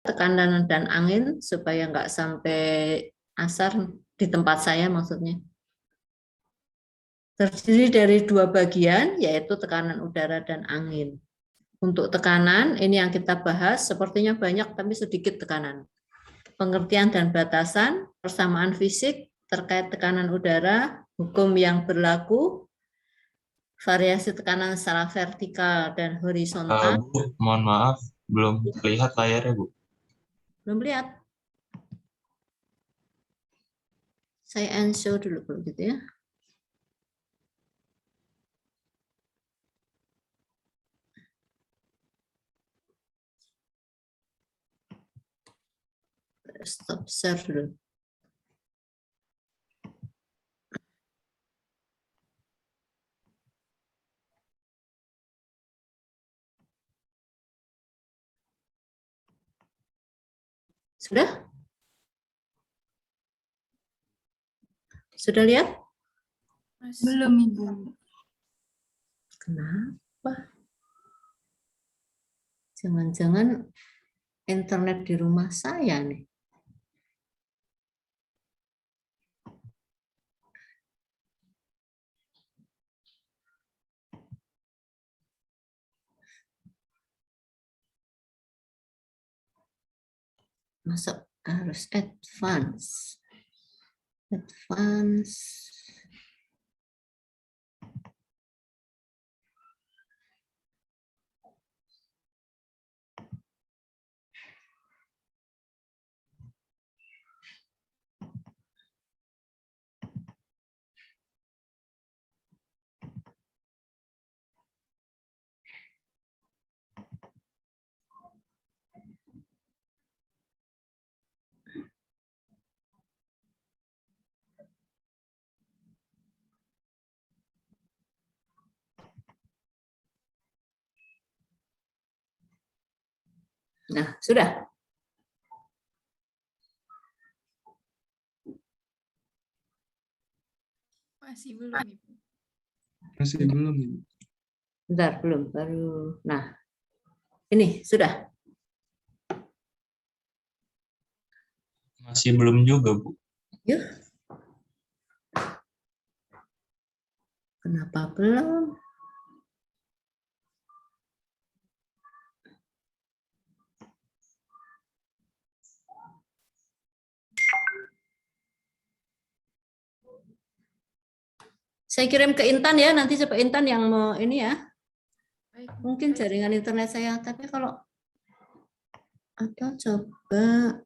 tekanan dan angin supaya nggak sampai asar di tempat saya maksudnya. Terdiri dari dua bagian, yaitu tekanan udara dan angin. Untuk tekanan, ini yang kita bahas, sepertinya banyak tapi sedikit tekanan. Pengertian dan batasan, persamaan fisik terkait tekanan udara, hukum yang berlaku, variasi tekanan secara vertikal dan horizontal. Bu, mohon maaf, belum terlihat layarnya, Bu. Belum lihat. Saya unshow dulu kalau gitu ya. Stop share dulu. Sudah? Sudah lihat? Belum, Ibu. Kenapa? Jangan-jangan internet di rumah saya nih. Masuk harus advance. Advance. Nah, sudah. Masih belum, Ibu. Masih belum, Ibu. Bentar, belum. Baru. Nah, ini sudah. Masih belum juga, Bu. Yuk. Kenapa belum? Saya kirim ke Intan ya, nanti coba Intan yang mau ini ya. Baik, Mungkin baik. jaringan internet saya, tapi kalau atau coba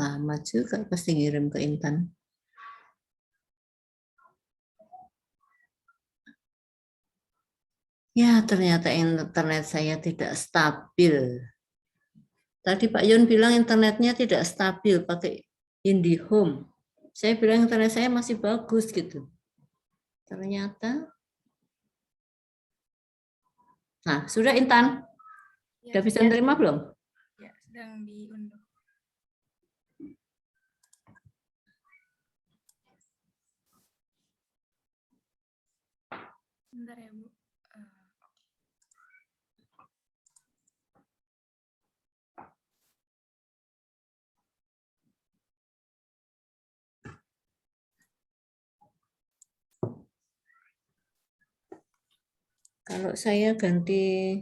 lama juga pasti ngirim ke Intan. Ya, ternyata internet saya tidak stabil. Tadi Pak Yon bilang internetnya tidak stabil pakai IndiHome. Saya bilang internet saya masih bagus gitu. Ternyata. Nah, sudah Intan? Ya, Sudah bisa ya, nerima belum? ya, sedang diunduh. Bentar ya, Bu. Kalau saya ganti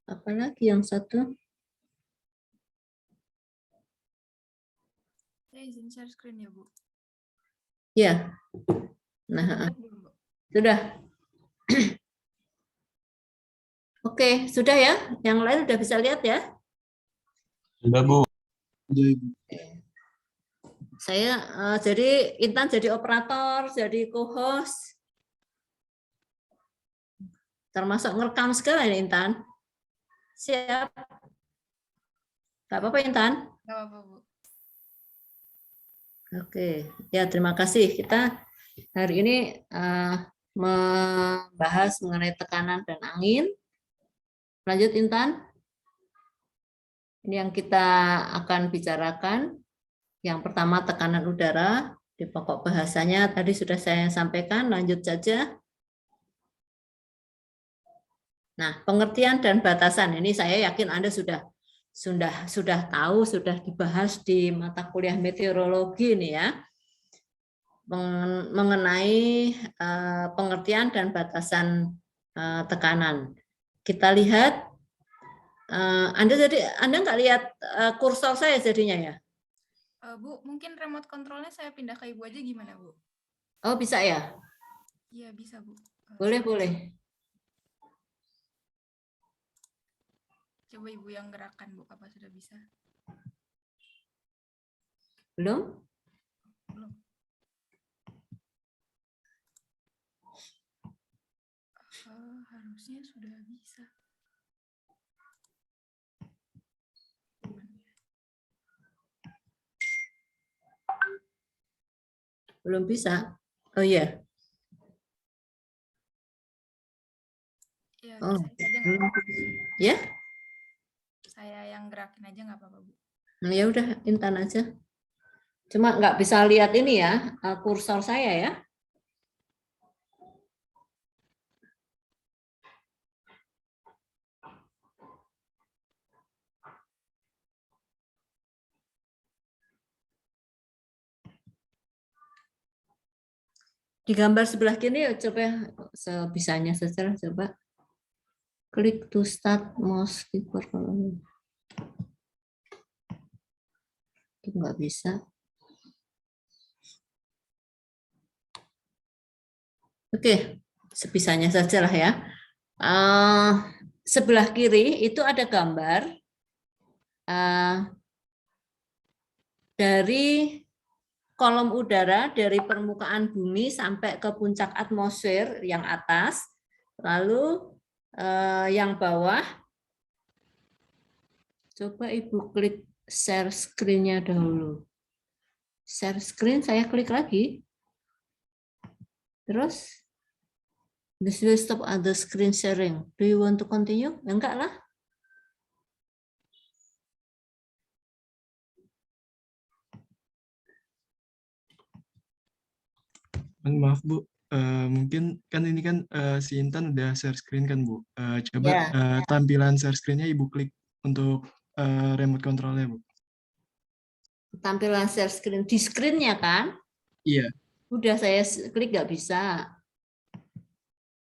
apa lagi yang satu? Saya izin share screen ya, Bu. Ya. Nah, Lihat belum, Bu? sudah. Oke, sudah ya. Yang lain udah bisa lihat ya. Sudah, Bu. Udah, Ibu. Saya jadi Intan jadi operator, jadi co-host. Termasuk ngerekam segala ya Intan. Siap. Gak apa-apa Intan. Nggak apa-apa, Bu. Oke, ya terima kasih. Kita hari ini membahas mengenai tekanan dan angin. Lanjut Intan. Ini yang kita akan bicarakan. Yang pertama tekanan udara. Di pokok bahasanya tadi sudah saya sampaikan. Lanjut saja. Nah, pengertian dan batasan ini saya yakin Anda sudah tahu, sudah dibahas di mata kuliah meteorologi nih ya. Mengenai pengertian dan batasan tekanan. Kita lihat Anda nggak lihat kursor saya jadinya ya? Bu, mungkin remote controlnya saya pindah ke Ibu aja gimana, Bu? Oh, bisa ya? Iya, bisa, Bu. Boleh. Coba Ibu yang gerakan, Bu. Apa sudah bisa? Belum? Belum. Harusnya sudah bisa. Belum bisa? Oh iya. Ya, Oh, bisa aja nggak apa-apa. ya? Saya yang gerakin aja nggak apa-apa, Bu. Ya udah, Intan aja. Cuma nggak bisa lihat ini ya, kursor saya ya. Di gambar sebelah kiri, coba sebisanya saja, coba. Klik to start mouse keyboard. Itu nggak bisa. Oke, sebisanya saja lah ya. Sebelah kiri itu ada gambar dari kolom udara dari permukaan bumi sampai ke puncak atmosfer yang atas, lalu yang bawah. Coba Ibu klik share screen-nya dahulu. Share screen, saya klik lagi. Terus, this will stop other screen sharing. Do you want to continue? Enggak lah. Maaf Bu, mungkin kan ini kan si Intan udah share screen kan Bu. Coba Ya. tampilan share screen-nya Ibu klik untuk remote control-nya Bu. Tampilan share screen di screen-nya kan? Iya. Udah saya klik nggak bisa.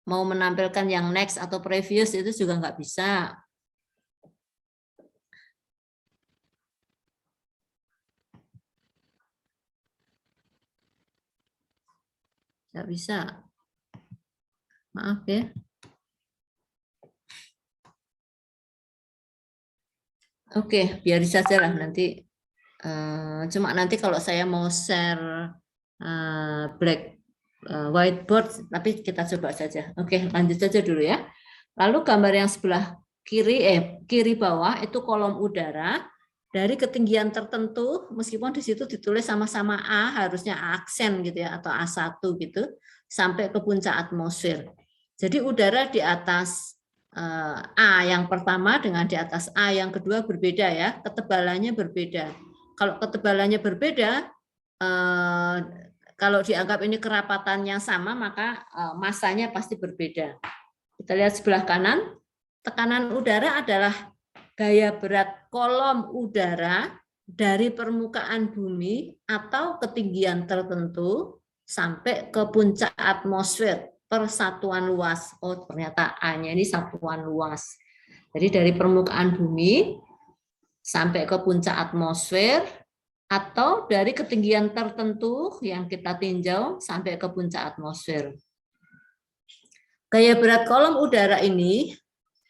Mau menampilkan yang next atau previous itu juga nggak bisa. Nggak bisa. Maaf ya. Oke, biarin saja lah nanti. Cuma nanti kalau saya mau share whiteboard, tapi kita coba saja. Oke, lanjut saja dulu ya. Lalu gambar yang sebelah kiri bawah itu kolom udara dari ketinggian tertentu, meskipun di situ ditulis sama-sama A, harusnya aksen gitu ya, atau A1 gitu, sampai ke puncak atmosfer. Jadi udara di atas A yang pertama dengan di atas A yang kedua berbeda ya, ketebalannya berbeda. Kalau ketebalannya berbeda, kalau dianggap ini kerapatan yang sama, maka masanya pasti berbeda. Kita lihat sebelah kanan, tekanan udara adalah gaya berat kolom udara dari permukaan bumi atau ketinggian tertentu sampai ke puncak atmosfer. persatuan luas. Oh, ternyata A-nya ini satuan luas. Jadi dari permukaan bumi sampai ke puncak atmosfer, atau dari ketinggian tertentu yang kita tinjau sampai ke puncak atmosfer. Gaya berat kolom udara ini,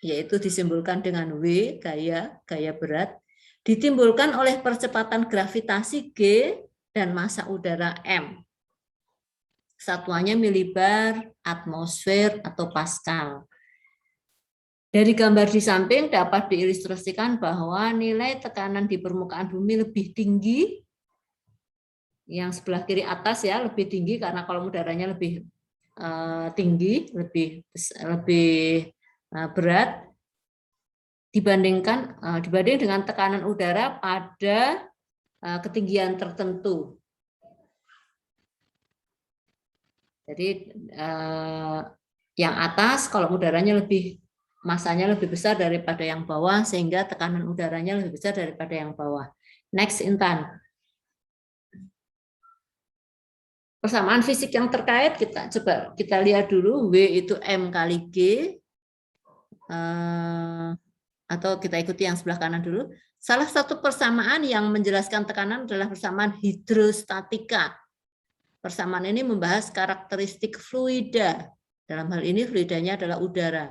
yaitu disimbolkan dengan W, gaya berat, ditimbulkan oleh percepatan gravitasi G dan massa udara M. Satuannya milibar, atmosfer, atau Pascal. Dari gambar di samping dapat diilustrasikan bahwa nilai tekanan di permukaan bumi lebih tinggi, yang sebelah kiri atas ya, lebih tinggi karena kolom udaranya lebih tinggi, lebih berat, dibanding dengan tekanan udara pada ketinggian tertentu. Jadi yang atas kolom udaranya masanya lebih besar daripada yang bawah, sehingga tekanan udaranya lebih besar daripada yang bawah. Next, Intan. Persamaan fisik yang terkait kita lihat dulu. W itu M kali G. Atau kita ikuti yang sebelah kanan dulu. Salah satu persamaan yang menjelaskan tekanan adalah persamaan hidrostatika. Persamaan ini membahas karakteristik fluida. Dalam hal ini fluidanya adalah udara.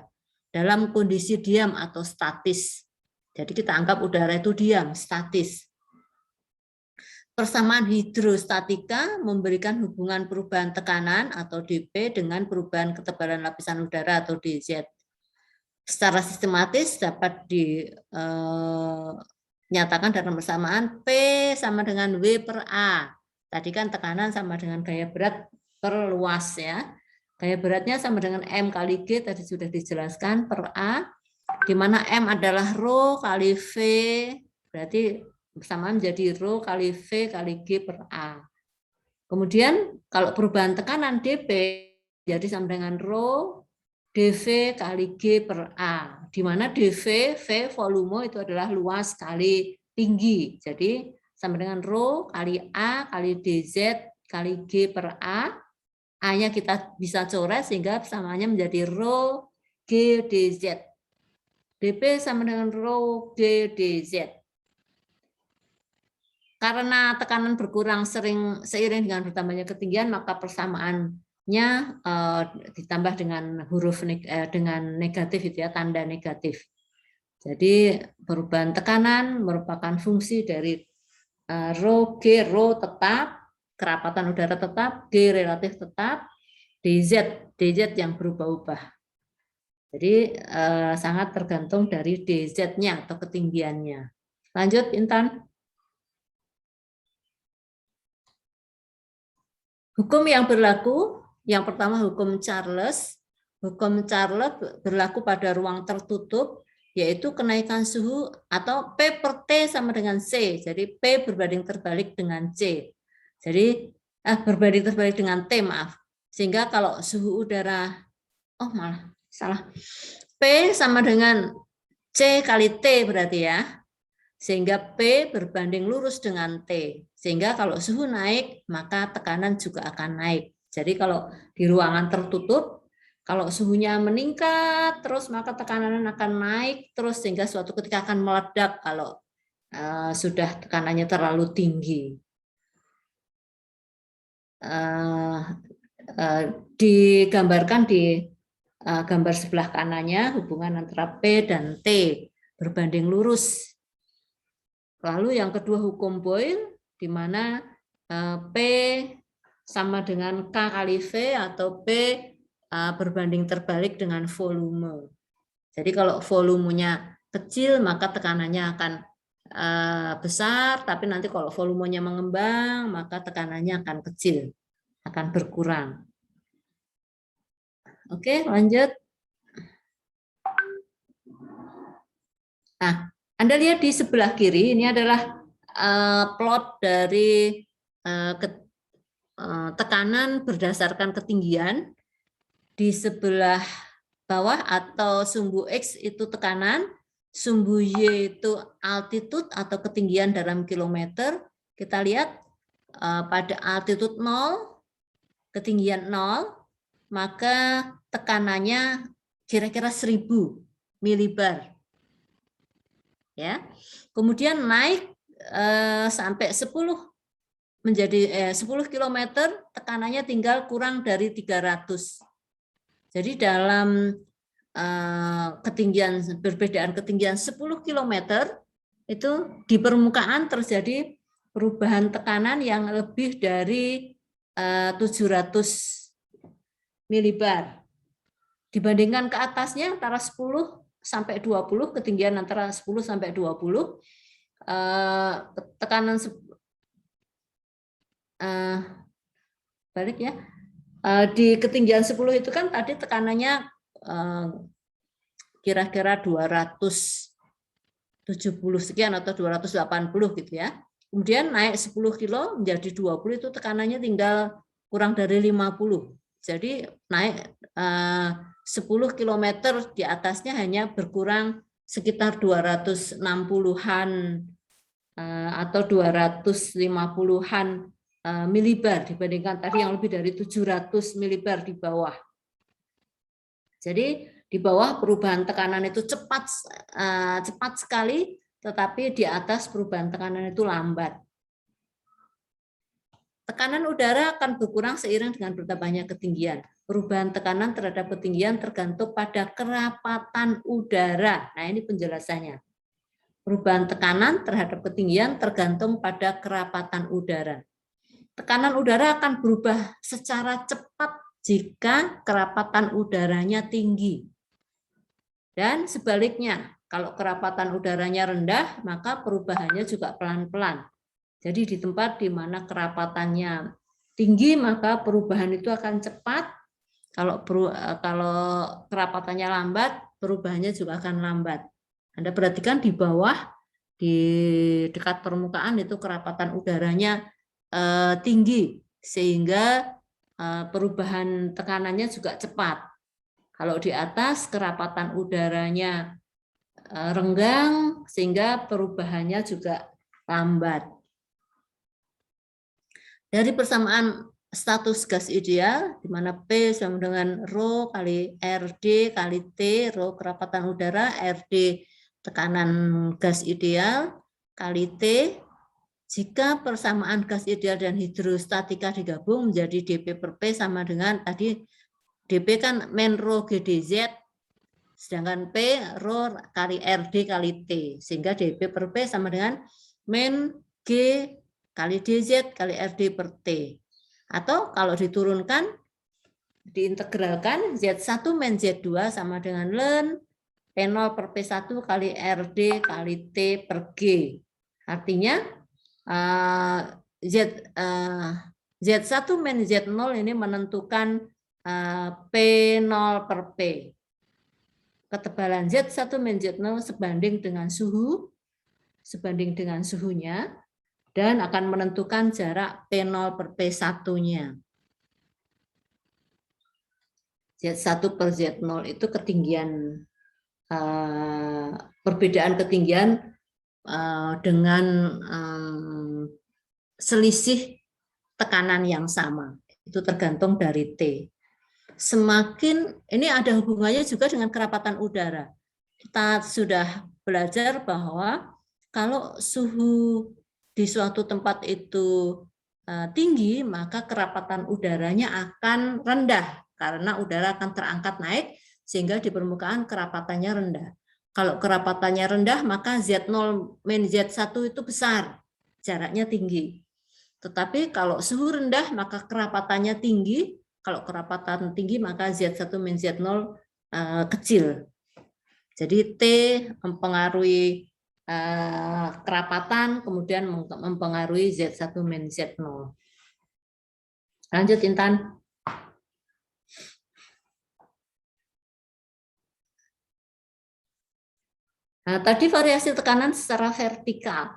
Dalam kondisi diam atau statis. Jadi kita anggap udara itu diam, statis. Persamaan hidrostatika memberikan hubungan perubahan tekanan atau dP dengan perubahan ketebalan lapisan udara atau dZ. Secara sistematis dapat dinyatakan dalam persamaan P sama dengan W per A. Tadi kan tekanan sama dengan gaya berat per luas ya. Gaya beratnya sama dengan M kali G, tadi sudah dijelaskan, per A, di mana M adalah rho kali V, berarti persamaan menjadi rho kali V kali G per A. Kemudian kalau perubahan tekanan dP jadi sama dengan rho dV kali G per A, di mana dV, V volume itu adalah luas kali tinggi. Jadi sama dengan rho kali A kali dZ kali G per A. A-nya kita bisa coret sehingga persamaannya menjadi rho G dZ. dP sama dengan rho G dZ. Karena tekanan berkurang seiring dengan bertambahnya ketinggian, maka persamaannya ditambah dengan huruf dengan negatif itu ya, tanda negatif. Jadi perubahan tekanan merupakan fungsi dari rho G, rho tetap, kerapatan udara tetap, G relatif tetap, dz yang berubah-ubah. Jadi sangat tergantung dari dz-nya atau ketinggiannya. Lanjut, Intan. Hukum yang berlaku, yang pertama hukum Charles. Hukum Charles berlaku pada ruang tertutup, yaitu kenaikan suhu atau P per T sama dengan C. Jadi P berbanding terbalik dengan C. Jadi berbanding terbalik dengan T, maaf. Sehingga kalau suhu udara, malah salah. P sama dengan C kali T berarti ya. Sehingga P berbanding lurus dengan T. Sehingga kalau suhu naik, maka tekanan juga akan naik. Jadi kalau di ruangan tertutup, kalau suhunya meningkat, terus maka tekanan akan naik, terus sehingga suatu ketika akan meledak kalau sudah tekanannya terlalu tinggi. Digambarkan di gambar sebelah kanannya hubungan antara P dan T berbanding lurus. Lalu yang kedua hukum Boyle, di mana P sama dengan K kali V atau P berbanding terbalik dengan volume. Jadi kalau volumenya kecil maka tekanannya akan besar, tapi nanti kalau volumenya mengembang maka tekanannya akan kecil, akan berkurang. Oke, lanjut. Nah, Anda lihat di sebelah kiri, ini adalah plot dari tekanan berdasarkan ketinggian. Di sebelah bawah atau sumbu X itu tekanan, sumbu Y itu altitude atau ketinggian dalam kilometer. Kita lihat pada altitude 0, ketinggian 0, maka tekanannya kira-kira 1000 milibar. Ya. Kemudian naik sampai 10 menjadi 10 km, tekanannya tinggal kurang dari 300. Jadi dalam perbedaan ketinggian 10 km itu di permukaan terjadi perubahan tekanan yang lebih dari 700 milibar. Dibandingkan ke atasnya antara 10 sampai 20, ketinggian antara 10 sampai 20, tekanan balik ya. Di ketinggian 10 itu kan tadi tekanannya kira-kira 270 sekian atau 280 gitu ya. Kemudian naik 10 kilo menjadi 20 itu tekanannya tinggal kurang dari 50. Jadi naik 10 km di atasnya hanya berkurang sekitar 260-an atau 250-an milibar dibandingkan tadi yang lebih dari 700 milibar di bawah. Jadi di bawah perubahan tekanan itu cepat sekali, tetapi di atas perubahan tekanan itu lambat. Tekanan udara akan berkurang seiring dengan bertambahnya ketinggian. Perubahan tekanan terhadap ketinggian tergantung pada kerapatan udara. Nah, ini penjelasannya. Perubahan tekanan terhadap ketinggian tergantung pada kerapatan udara. Tekanan udara akan berubah secara cepat jika kerapatan udaranya tinggi. Dan sebaliknya, kalau kerapatan udaranya rendah, maka perubahannya juga pelan-pelan. Jadi di tempat di mana kerapatannya tinggi, maka perubahan itu akan cepat. Kalau kerapatannya lambat, perubahannya juga akan lambat. Anda perhatikan di bawah, di dekat permukaan itu kerapatan udaranya tinggi, sehingga perubahan tekanannya juga cepat. Kalau di atas kerapatan udaranya renggang, sehingga perubahannya juga lambat. Dari persamaan status gas ideal, di mana P sama dengan Rho kali RD kali T, Rho kerapatan udara, RD tekanan gas ideal, kali T, jika persamaan gas ideal dan hidrostatika digabung menjadi dP per P sama dengan tadi, dP kan men Rho GdZ, sedangkan P Rho kali RD kali T, sehingga dP per P sama dengan men G kali DZ kali RD per T. Atau kalau diturunkan, diintegralkan, Z1 men Z2 sama dengan ln P0 per P1 kali RD kali T per G. Artinya Z1 men Z0 ini menentukan P0 per P. Ketebalan Z1 min Z0 sebanding dengan suhunya, dan akan menentukan jarak P0 per P1-nya. Z1 per Z0 itu ketinggian, perbedaan ketinggian dengan selisih tekanan yang sama. Itu tergantung dari T. Semakin, ini ada hubungannya juga dengan kerapatan udara. Kita sudah belajar bahwa kalau suhu di suatu tempat itu tinggi, maka kerapatan udaranya akan rendah karena udara akan terangkat naik sehingga di permukaan kerapatannya rendah. Kalau kerapatannya rendah, maka Z0 min Z1 itu besar, jaraknya tinggi. Tetapi kalau suhu rendah, maka kerapatannya tinggi. Kalau kerapatan tinggi, maka Z1 min Z0 kecil. Jadi T mempengaruhi kerapatan, kemudian mempengaruhi Z1 min Z0. Lanjut, Intan. Nah, tadi variasi tekanan secara vertikal,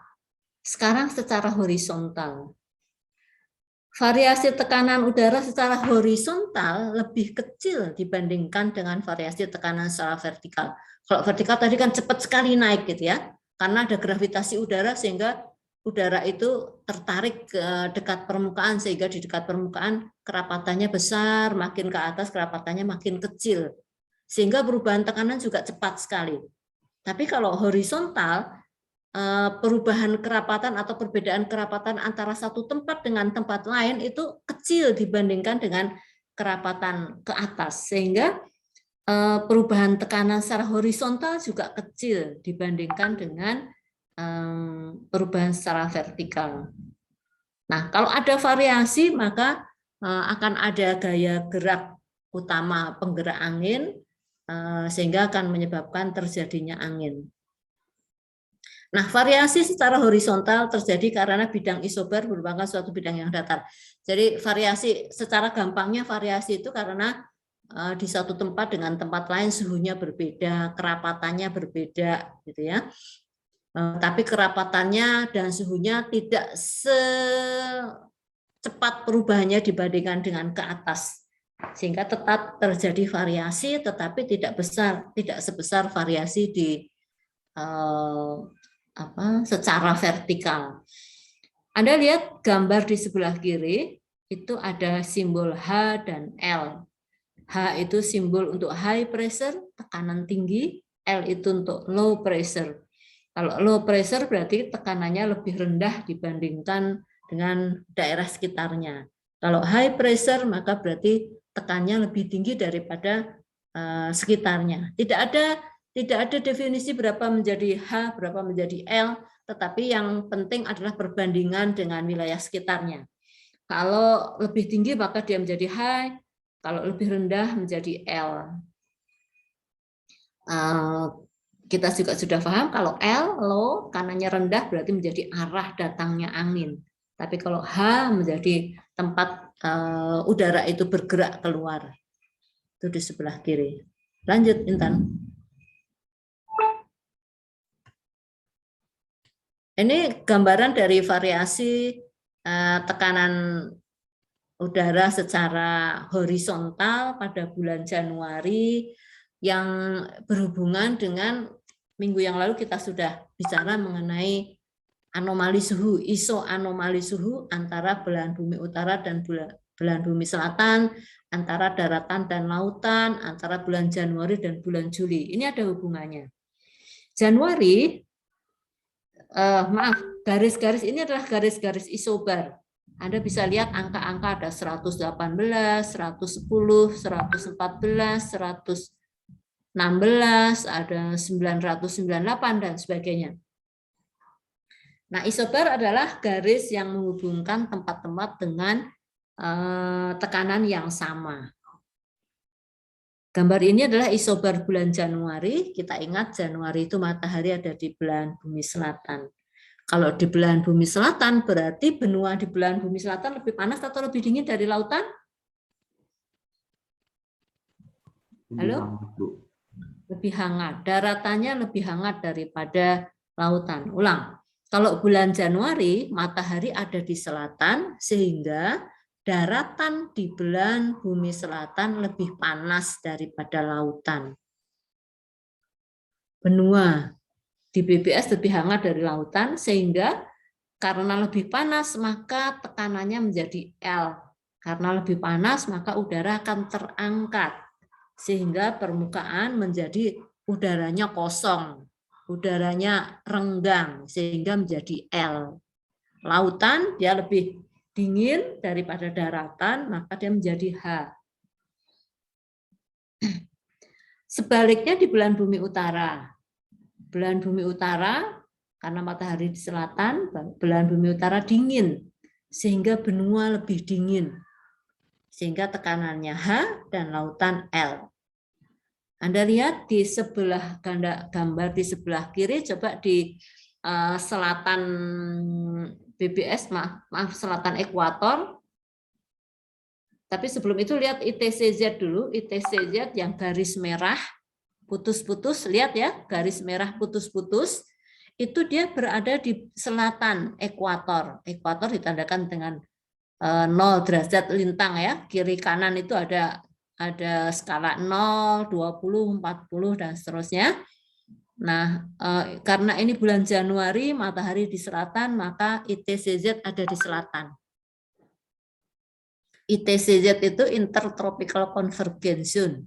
sekarang secara horizontal. Variasi tekanan udara secara horizontal lebih kecil dibandingkan dengan variasi tekanan secara vertikal. Kalau vertikal tadi kan cepat sekali naik gitu ya, karena ada gravitasi udara sehingga udara itu tertarik ke dekat permukaan, sehingga di dekat permukaan kerapatannya besar, makin ke atas kerapatannya makin kecil. Sehingga perubahan tekanan juga cepat sekali. Tapi kalau horizontal, perubahan kerapatan atau perbedaan kerapatan antara satu tempat dengan tempat lain itu kecil dibandingkan dengan kerapatan ke atas. Sehingga perubahan tekanan secara horizontal juga kecil dibandingkan dengan perubahan secara vertikal. Nah, kalau ada variasi maka akan ada gaya gerak utama penggerak angin sehingga akan menyebabkan terjadinya angin. Nah, variasi secara horizontal terjadi karena bidang isobar merupakan suatu bidang yang datar. Jadi variasi secara gampangnya variasi itu karena di satu tempat dengan tempat lain suhunya berbeda, kerapatannya berbeda, gitu ya. Tapi kerapatannya dan suhunya tidak secepat perubahannya dibandingkan dengan ke atas, sehingga tetap terjadi variasi, tetapi tidak sebesar variasi di secara vertikal. Anda lihat gambar di sebelah kiri itu ada simbol H dan L. H itu simbol untuk high pressure, tekanan tinggi, L itu untuk low pressure. Kalau low pressure berarti tekanannya lebih rendah dibandingkan dengan daerah sekitarnya. Kalau high pressure maka berarti tekanannya lebih tinggi daripada sekitarnya. Tidak ada definisi berapa menjadi H, berapa menjadi L, tetapi yang penting adalah perbandingan dengan wilayah sekitarnya. Kalau lebih tinggi maka dia menjadi high, kalau lebih rendah menjadi L. Kita juga sudah paham kalau L, low, kanannya rendah berarti menjadi arah datangnya angin. Tapi kalau H menjadi tempat udara itu bergerak keluar. Itu di sebelah kiri. Lanjut, Intan. Ini gambaran dari variasi tekanan udara secara horizontal pada bulan Januari yang berhubungan dengan minggu yang lalu kita sudah bicara mengenai anomali suhu, isoanomali suhu antara belahan bumi utara dan belahan bumi selatan, antara daratan dan lautan, antara bulan Januari dan bulan Juli. Ini ada hubungannya. Januari, garis-garis ini adalah garis-garis isobar. Anda bisa lihat angka-angka ada 118, 110, 114, 116, ada 998 dan sebagainya. Nah, isobar adalah garis yang menghubungkan tempat-tempat dengan tekanan yang sama. Gambar ini adalah isobar bulan Januari. Kita ingat Januari itu matahari ada di belahan bumi selatan. Kalau di belahan bumi selatan berarti benua di belahan bumi selatan lebih panas atau lebih dingin dari lautan? Halo? Lebih hangat. Daratannya lebih hangat daripada lautan. Ulang. Kalau bulan Januari matahari ada di selatan sehingga daratan di belahan bumi selatan lebih panas daripada lautan. Benua di BBS lebih hangat dari lautan, sehingga karena lebih panas maka tekanannya menjadi L. Karena lebih panas maka udara akan terangkat, sehingga permukaan menjadi udaranya kosong, udaranya renggang, sehingga menjadi L. Lautan dia lebih dingin daripada daratan, maka dia menjadi H. Sebaliknya di belahan bumi utara. Belahan bumi utara, karena matahari di selatan, belahan bumi utara dingin, sehingga benua lebih dingin. Sehingga tekanannya H dan lautan L. Anda lihat di sebelah gambar di sebelah kiri, coba di selatan BBS, maaf selatan ekuator. Tapi sebelum itu lihat ITCZ dulu, ITCZ yang garis merah putus-putus, lihat ya, garis merah putus-putus, itu dia berada di selatan ekuator. Ekuator ditandakan dengan 0 derajat lintang ya, kiri kanan itu ada skala 0, 20, 40 dan seterusnya. Nah, karena ini bulan Januari, matahari di selatan, maka ITCZ ada di selatan. ITCZ itu Intertropical Convergence Zone,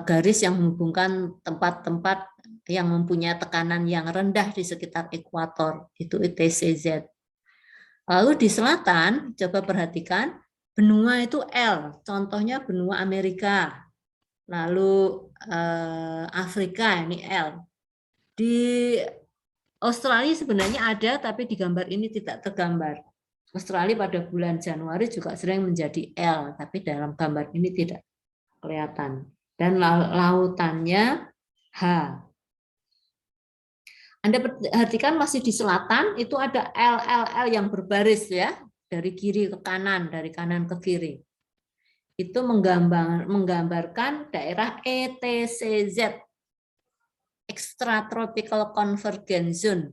garis yang menghubungkan tempat-tempat yang mempunyai tekanan yang rendah di sekitar ekuator, itu ITCZ. Lalu di selatan, coba perhatikan, benua itu L, contohnya benua Amerika. Lalu Afrika ini L. Di Australia sebenarnya ada, tapi di gambar ini tidak tergambar. Australia pada bulan Januari juga sering menjadi L, tapi dalam gambar ini tidak kelihatan. Dan lautannya H. Anda perhatikan masih di selatan, itu ada L yang berbaris ya, dari kiri ke kanan, dari kanan ke kiri. Itu menggambarkan daerah ETCZ, Extratropical Convergence Zone,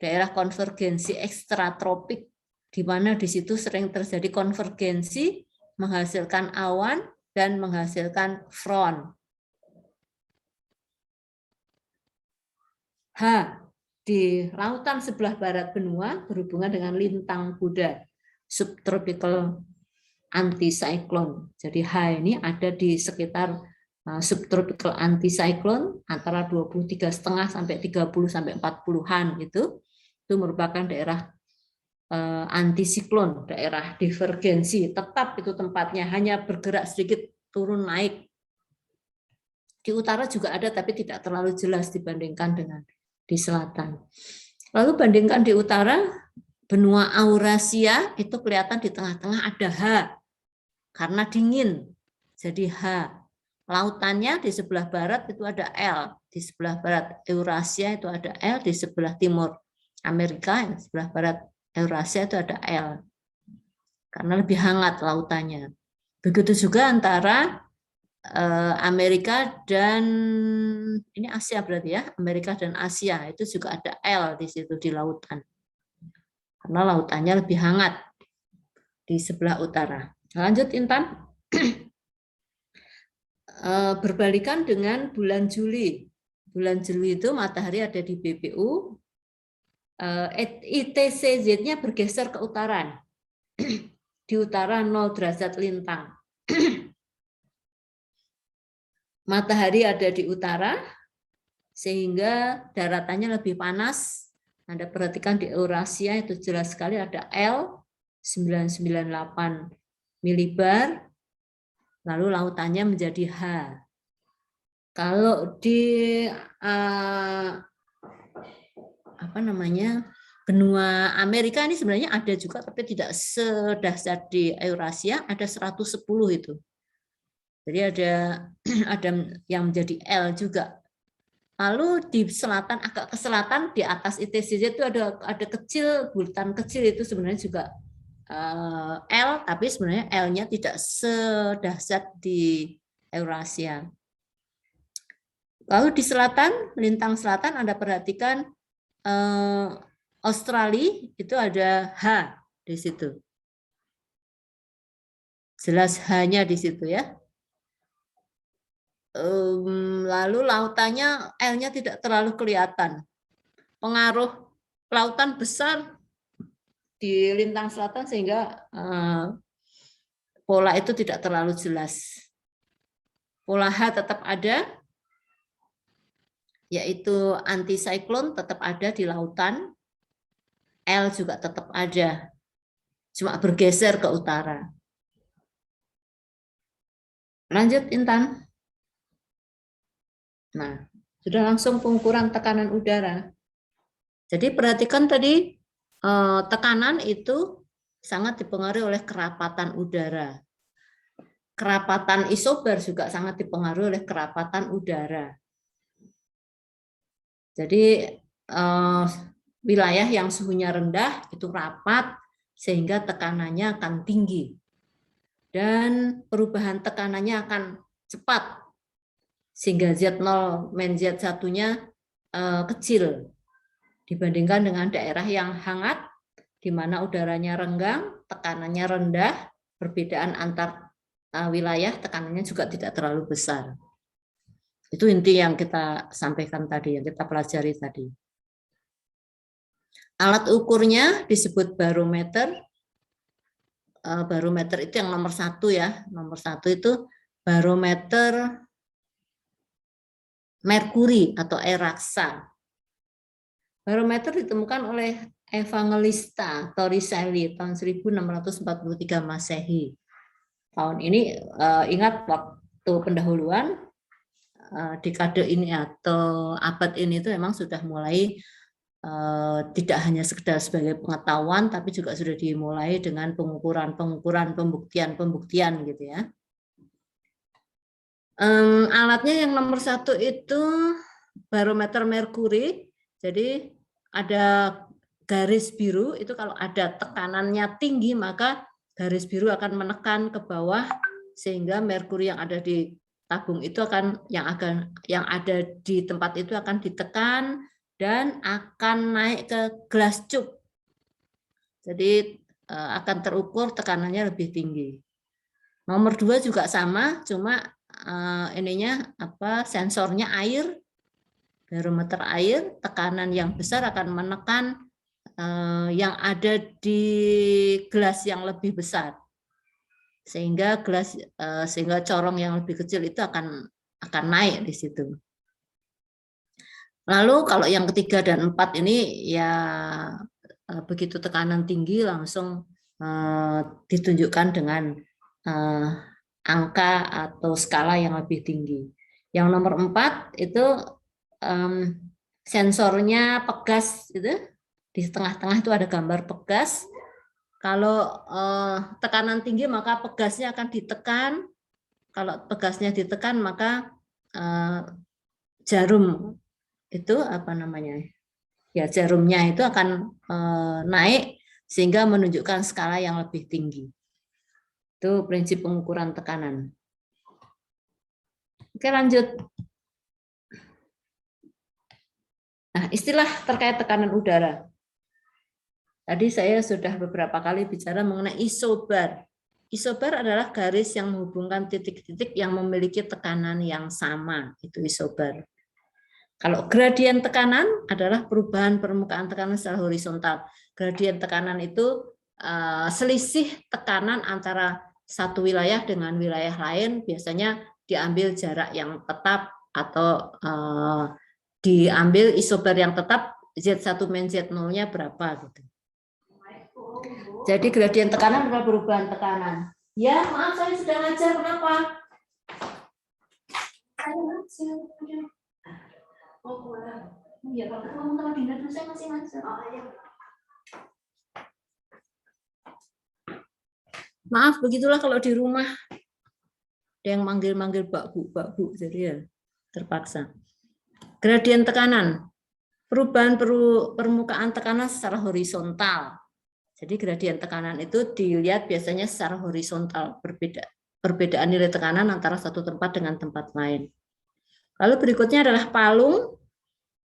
daerah konvergensi ekstratropik, di mana di situ sering terjadi konvergensi, menghasilkan awan dan menghasilkan front. H, di lautan sebelah barat benua berhubungan dengan lintang Buddha, subtropical anticyclone. Jadi H ini ada di sekitar subtropical anticyclone antara 23,5 sampai 30 sampai 40-an gitu. Itu merupakan daerah antisiklon, daerah divergensi. Tetap itu tempatnya, hanya bergerak sedikit turun naik. Di utara juga ada tapi tidak terlalu jelas dibandingkan dengan di selatan. Lalu bandingkan di utara, benua Eurasia itu kelihatan di tengah-tengah ada H. Karena dingin, jadi H. Lautannya di sebelah barat itu ada L, di sebelah barat Eurasia itu ada L, di sebelah timur Amerika, di sebelah barat Eurasia itu ada L. Karena lebih hangat lautannya. Begitu juga antara Amerika dan ini Asia berarti ya, Amerika dan Asia itu juga ada L di situ di lautan. Karena lautannya lebih hangat di sebelah utara. Lanjut Intan. Berbalikan dengan bulan Juli. Bulan Juli itu matahari ada di BPU. ITCZ-nya bergeser ke utara. Di utara 0 derajat lintang. Matahari ada di utara, sehingga daratannya lebih panas. Anda perhatikan di Eurasia itu jelas sekali ada L 998 milibar, lalu lautannya menjadi H. Kalau di benua Amerika ini sebenarnya ada juga, tapi tidak sedahsyat di Eurasia, ada 110 itu. Jadi ada yang menjadi L juga. Lalu di selatan, agak ke selatan di atas ITCZ itu ada kecil, bulatan kecil itu sebenarnya juga L, tapi sebenarnya L-nya tidak sedahsyat di Eurasia. Lalu di selatan, lintang selatan Anda perhatikan Australia itu ada H di situ. Jelas H-nya di situ ya. Lalu lautannya L-nya tidak terlalu kelihatan. Pengaruh lautan besar di lintang selatan sehingga pola itu tidak terlalu jelas. Pola H tetap ada, yaitu antisiklon tetap ada di lautan. L juga tetap ada, cuma bergeser ke utara. Lanjut Intan. Nah, sudah langsung pengukuran tekanan udara. Jadi perhatikan tadi tekanan itu sangat dipengaruhi oleh kerapatan udara. Kerapatan isobar juga sangat dipengaruhi oleh kerapatan udara. Jadi wilayah yang suhunya rendah itu rapat sehingga tekanannya akan tinggi. Dan perubahan tekanannya akan cepat sehingga Z0 min Z1-nya kecil dibandingkan dengan daerah yang hangat di mana udaranya renggang, tekanannya rendah, perbedaan antar wilayah tekanannya juga tidak terlalu besar. Itu inti yang kita sampaikan tadi, yang kita pelajari tadi. Alat ukurnya disebut barometer. Barometer itu yang nomor 1 ya. Nomor 1 itu barometer merkuri atau air raksa. Barometer ditemukan oleh Evangelista Torricelli tahun 1643 Masehi. Tahun ini ingat waktu pendahuluan dekade ini atau abad ini itu memang sudah mulai tidak hanya sekedar sebagai pengetahuan, tapi juga sudah dimulai dengan pengukuran, pembuktian gitu ya. Alatnya yang nomor 1 itu barometer merkuri. Jadi ada garis biru itu kalau ada tekanannya tinggi maka garis biru akan menekan ke bawah sehingga merkuri yang ada di tabung itu yang ada di tempat itu akan ditekan dan akan naik ke gelas cup. Jadi akan terukur tekanannya lebih tinggi. Nomor 2 juga sama, cuma sensornya air, barometer air, tekanan yang besar akan menekan yang ada di gelas yang lebih besar. Sehingga corong yang lebih kecil itu akan naik di situ. Lalu kalau yang ketiga dan 4 ini ya begitu tekanan tinggi langsung ditunjukkan dengan angka atau skala yang lebih tinggi. Yang nomor 4 itu sensornya pegas itu di tengah-tengah itu ada gambar pegas. Kalau tekanan tinggi maka pegasnya akan ditekan. Kalau pegasnya ditekan maka jarum itu jarumnya itu akan naik sehingga menunjukkan skala yang lebih tinggi. Itu prinsip pengukuran tekanan. Oke, lanjut. Nah, istilah terkait tekanan udara. Tadi saya sudah beberapa kali bicara mengenai isobar. Isobar adalah garis yang menghubungkan titik-titik yang memiliki tekanan yang sama. Itu isobar. Kalau gradien tekanan adalah perubahan permukaan tekanan secara horizontal. Gradien tekanan itu selisih tekanan antara satu wilayah dengan wilayah lain, biasanya diambil jarak yang tetap atau diambil isobar yang tetap, Z1 min Z0-nya berapa gitu. Jadi gradien tekanan adalah perubahan tekanan. Ya, maaf saya sudah ngajar, kenapa? Saya ngajar. Oh, boleh. Iya, kalau kamu sama Dinda dulu saya masih ngajar. Oh, iya. Maaf, begitulah kalau di rumah ada yang manggil-manggil Mbak Bu, jadi ya terpaksa. Gradien tekanan, perubahan permukaan tekanan secara horizontal. Jadi gradien tekanan itu dilihat biasanya secara horizontal, perbedaan nilai tekanan antara satu tempat dengan tempat lain. Lalu berikutnya adalah palung.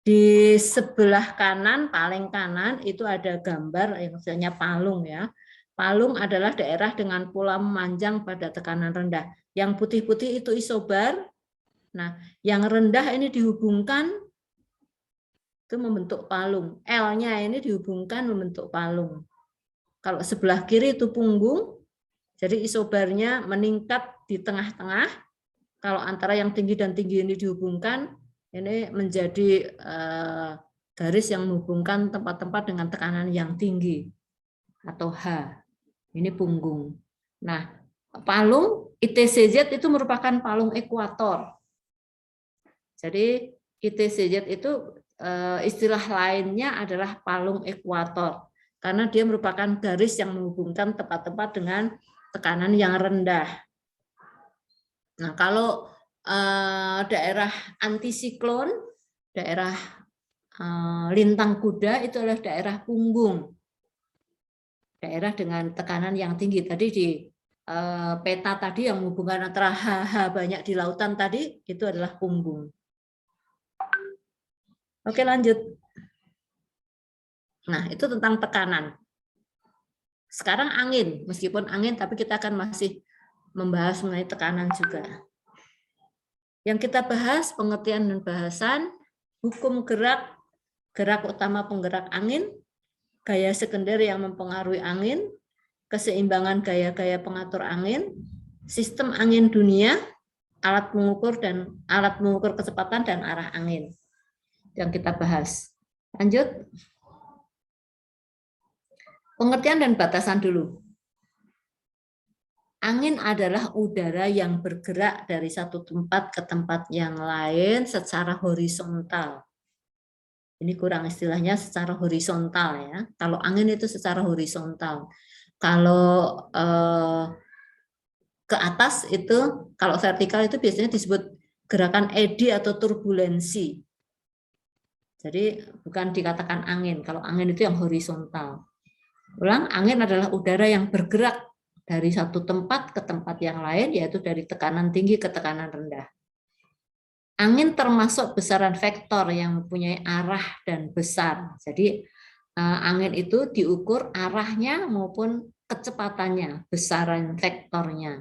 Di sebelah kanan, paling kanan itu ada gambar yang maksudnya palung ya. Palung adalah daerah dengan pola memanjang pada tekanan rendah. Yang putih-putih itu isobar. Nah, yang rendah ini dihubungkan itu membentuk palung. L-nya ini dihubungkan membentuk palung. Kalau sebelah kiri itu punggung, jadi isobarnya meningkat di tengah-tengah. Kalau antara yang tinggi dan tinggi ini dihubungkan, ini menjadi garis yang menghubungkan tempat-tempat dengan tekanan yang tinggi atau H. Ini punggung. Nah, palung ITCZ itu merupakan palung ekuator. Jadi ITCZ itu istilah lainnya adalah palung ekuator karena dia merupakan garis yang menghubungkan tempat-tempat dengan tekanan yang rendah. Nah, kalau daerah antisiklon, daerah lintang kuda itu adalah daerah punggung. Daerah dengan tekanan yang tinggi. Tadi di peta tadi yang menghubungkan antara HH banyak di lautan tadi, itu adalah punggung. Oke, lanjut. Nah, itu tentang tekanan. Sekarang angin, meskipun angin, tapi kita akan masih membahas mengenai tekanan juga. Yang kita bahas pengertian dan bahasan, hukum gerak, gerak utama penggerak angin, gaya sekunder yang mempengaruhi angin, keseimbangan gaya-gaya pengatur angin, sistem angin dunia, alat mengukur kecepatan dan arah angin yang kita bahas. Lanjut. Pengertian dan batasan dulu. Angin adalah udara yang bergerak dari satu tempat ke tempat yang lain secara horizontal. Ini kurang istilahnya secara horizontal ya. Kalau angin itu secara horizontal. Kalau ke atas itu, kalau vertikal itu biasanya disebut gerakan eddy atau turbulensi. Jadi bukan dikatakan angin. Kalau angin itu yang horizontal. Ulang, angin adalah udara yang bergerak dari satu tempat ke tempat yang lain, yaitu dari tekanan tinggi ke tekanan rendah. Angin termasuk besaran vektor yang mempunyai arah dan besar. Jadi angin itu diukur arahnya maupun kecepatannya, besaran vektornya.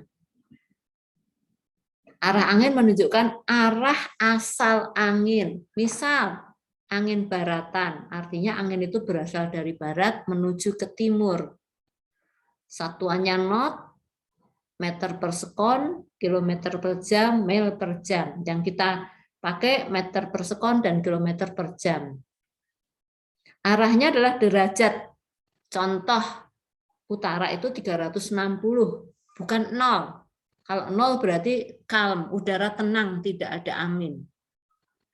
Arah angin menunjukkan arah asal angin. Misal, angin baratan, artinya angin itu berasal dari barat menuju ke timur. Satuannya knot, meter per sekon, kilometer per jam, mil per jam. Yang kita pakai meter per sekon dan kilometer per jam. Arahnya adalah derajat. Contoh, utara itu 360, bukan 0. Kalau 0 berarti calm, udara tenang, tidak ada angin.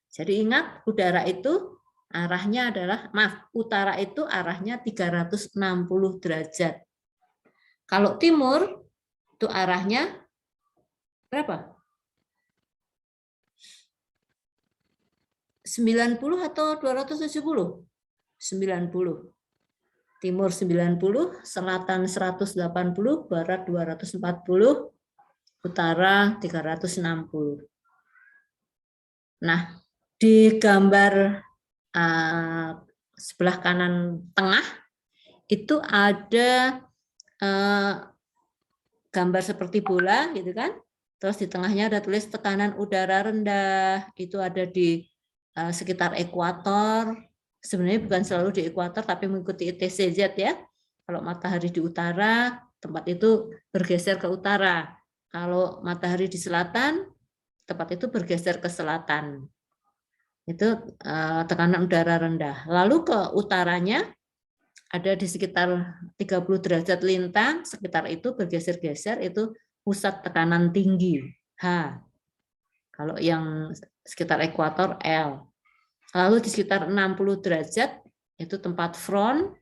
Jadi ingat, udara itu arahnya adalah, utara itu arahnya 360 derajat. Kalau timur, itu arahnya berapa? 90 atau 270? 90. Timur 90, selatan 180, barat 240, utara 360. Nah, di gambar sebelah kanan tengah itu ada gambar seperti bola gitu kan, terus di tengahnya ada tulis tekanan udara rendah, itu ada di sekitar ekuator. Sebenarnya bukan selalu di ekuator tapi mengikuti ITCZ ya. Kalau matahari di utara, tempat itu bergeser ke utara. Kalau matahari di selatan, tempat itu bergeser ke selatan. Itu tekanan udara rendah. Lalu ke utaranya ada di sekitar 30 derajat lintang, sekitar itu bergeser-geser, itu pusat tekanan tinggi, H. Kalau yang sekitar ekuator, L. Lalu di sekitar 60 derajat, itu tempat front,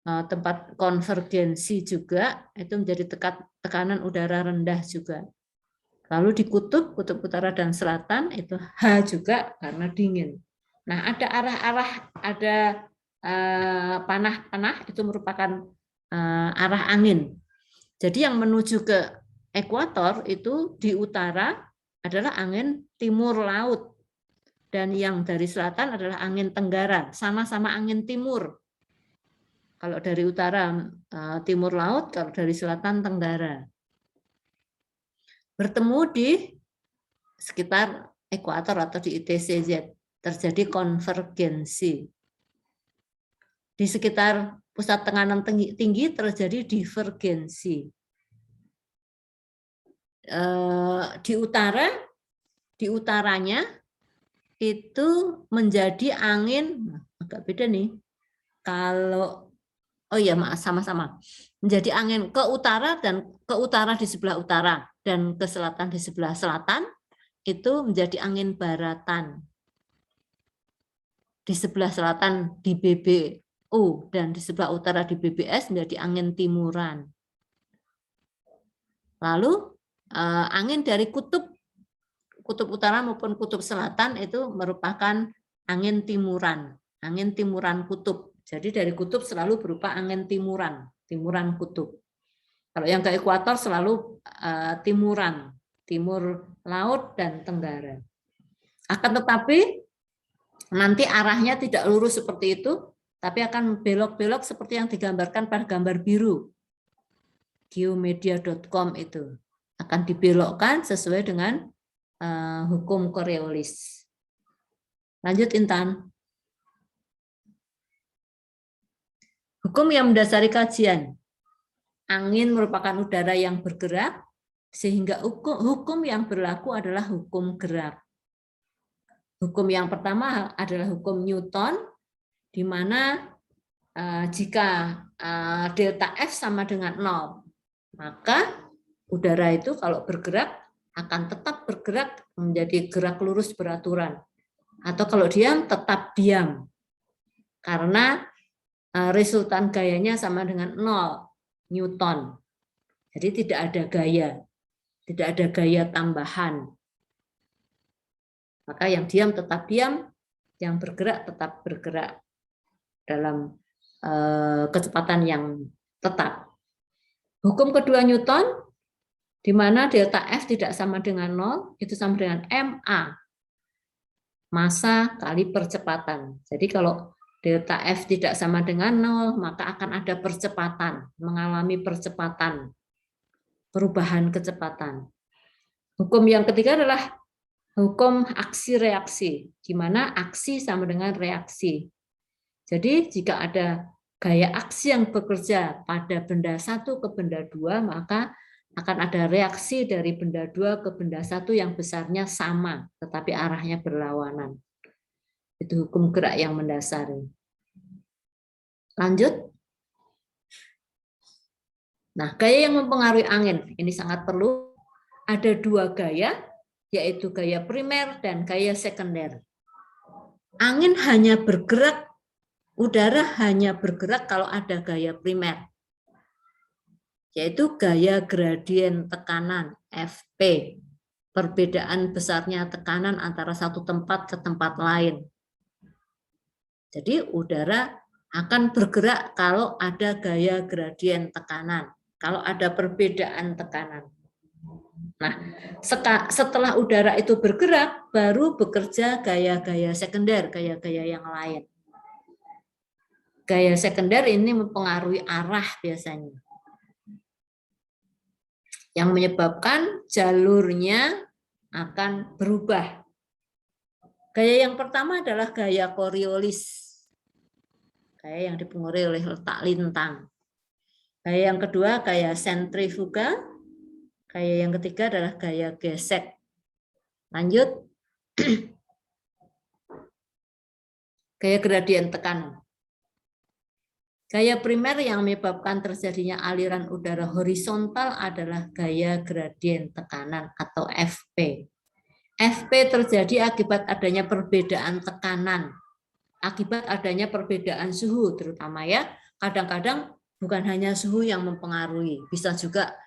tempat konvergensi juga, itu menjadi tekanan udara rendah juga. Lalu di kutub utara dan selatan itu H juga karena dingin. Nah, ada arah-arah, ada panah-panah itu merupakan arah angin. Jadi yang menuju ke ekuator itu di utara adalah angin timur laut. Dan yang dari selatan adalah angin tenggara, sama-sama angin timur. Kalau dari utara timur laut, kalau dari selatan tenggara. Bertemu di sekitar ekuator atau di ITCZ, terjadi konvergensi. Di sekitar pusat tekanan tinggi terjadi divergensi. Di utaranya itu menjadi angin, agak beda nih. Kalau sama-sama. Menjadi angin ke utara dan ke utara di sebelah utara dan ke selatan di sebelah selatan itu menjadi angin baratan. Di sebelah selatan di BBO dan di sebelah utara di BBS menjadi angin timuran. Lalu angin dari kutub utara maupun kutub selatan itu merupakan angin timuran kutub. Jadi dari kutub selalu berupa angin timuran kutub. Kalau yang ke ekuator selalu timuran, timur laut dan tenggara. Akan tetapi nanti arahnya tidak lurus seperti itu, tapi akan belok-belok seperti yang digambarkan pada gambar biru. Geomedia.com itu akan dibelokkan sesuai dengan hukum Coriolis. Lanjut Intan. Hukum yang mendasari kajian. Angin merupakan udara yang bergerak, sehingga hukum yang berlaku adalah hukum gerak. Hukum yang pertama adalah hukum Newton, di mana jika delta F sama dengan 0, maka udara itu kalau bergerak akan tetap bergerak menjadi gerak lurus beraturan. Atau kalau diam, tetap diam. Karena resultan gayanya sama dengan 0 Newton. Jadi tidak ada gaya. Tidak ada gaya tambahan. Maka yang diam tetap diam, yang bergerak tetap bergerak dalam kecepatan yang tetap. Hukum kedua Newton, di mana delta F tidak sama dengan 0, itu sama dengan MA, massa kali percepatan. Jadi kalau delta F tidak sama dengan 0, maka akan ada percepatan, mengalami percepatan, perubahan kecepatan. Hukum yang ketiga adalah hukum aksi-reaksi, di mana aksi sama dengan reaksi. Jadi jika ada gaya aksi yang bekerja pada benda satu ke benda dua, maka akan ada reaksi dari benda dua ke benda satu yang besarnya sama, tetapi arahnya berlawanan. Itu hukum gerak yang mendasari. Lanjut. Nah, gaya yang mempengaruhi angin, ini sangat perlu. Ada dua gaya, yaitu gaya primer dan gaya sekunder. Angin hanya bergerak, udara hanya bergerak kalau ada gaya primer, yaitu gaya gradien tekanan, FP. Perbedaan besarnya tekanan antara satu tempat ke tempat lain. Jadi udara akan bergerak kalau ada gaya gradien tekanan, kalau ada perbedaan tekanan. Nah, setelah udara itu bergerak, baru bekerja gaya-gaya sekunder, gaya-gaya yang lain. Gaya sekunder ini mempengaruhi arah biasanya, yang menyebabkan jalurnya akan berubah. Gaya yang pertama adalah gaya Coriolis, gaya yang dipengaruhi oleh letak lintang. Gaya yang kedua gaya sentrifuga, gaya yang ketiga adalah gaya gesek. Lanjut. Gaya gradien tekanan. Gaya primer yang menyebabkan terjadinya aliran udara horizontal adalah gaya gradien tekanan atau FP. FP terjadi akibat adanya perbedaan tekanan, akibat adanya perbedaan suhu terutama ya. Kadang-kadang bukan hanya suhu yang mempengaruhi, bisa juga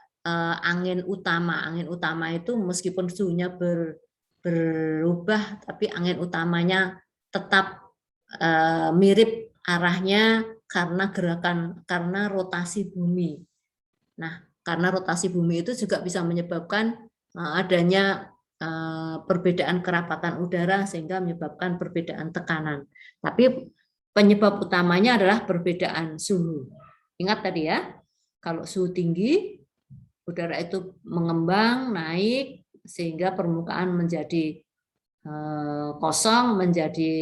angin utama. Angin utama itu meskipun suhunya berubah, tapi angin utamanya tetap mirip arahnya karena rotasi bumi. Nah, karena rotasi bumi itu juga bisa menyebabkan adanya perbedaan kerapatan udara sehingga menyebabkan perbedaan tekanan. Tapi penyebab utamanya adalah perbedaan suhu. Ingat tadi ya, kalau suhu tinggi, udara itu mengembang, naik, sehingga permukaan menjadi kosong, menjadi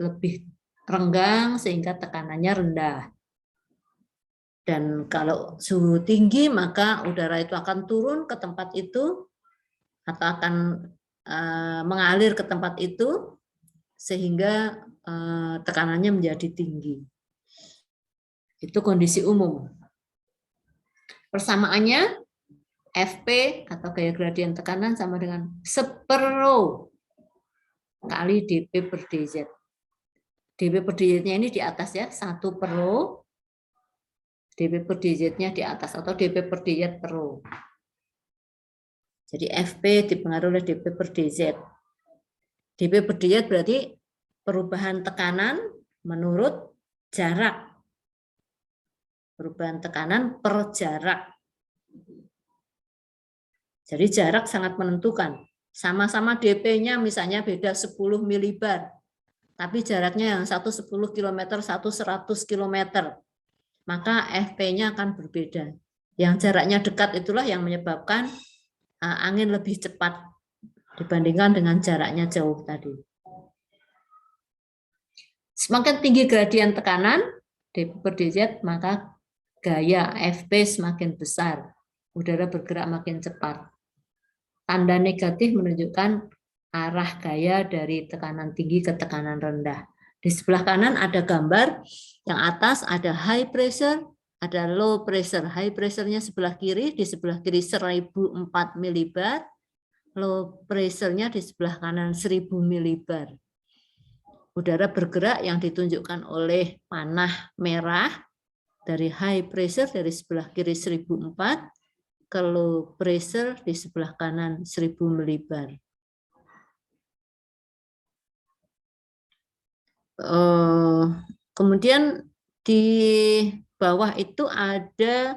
lebih renggang sehingga tekanannya rendah. Dan kalau suhu tinggi maka udara itu akan turun ke tempat itu atau akan mengalir ke tempat itu sehingga tekanannya menjadi tinggi. Itu kondisi umum. Persamaannya FP atau gaya gradien tekanan sama dengan 1/ρ kali dP per dz. dP per dz-nya ini di atas ya, 1/ρ, dP per dz-nya di atas atau dP per dz per ρ. Jadi FP dipengaruhi oleh dP per dz. dP per dz berarti perubahan tekanan menurut jarak. Perubahan tekanan per jarak. Jadi jarak sangat menentukan. Sama-sama dP-nya misalnya beda 10 milibar. Tapi jaraknya yang satu 10 km, satu 100 km, maka FP-nya akan berbeda. Yang jaraknya dekat itulah yang menyebabkan angin lebih cepat dibandingkan dengan jaraknya jauh tadi. Semakin tinggi gradien tekanan dp/dz, maka gaya Fp semakin besar, udara bergerak makin cepat. Tanda negatif menunjukkan arah gaya dari tekanan tinggi ke tekanan rendah. Di sebelah kanan ada gambar, yang atas ada high pressure, ada low pressure. High pressure-nya sebelah kiri, di sebelah kiri 1004 milibar, low pressure-nya di sebelah kanan 1000 milibar. Udara bergerak yang ditunjukkan oleh panah merah dari high pressure dari sebelah kiri 1004 ke low pressure di sebelah kanan 1000 milibar. Kemudian di bawah itu ada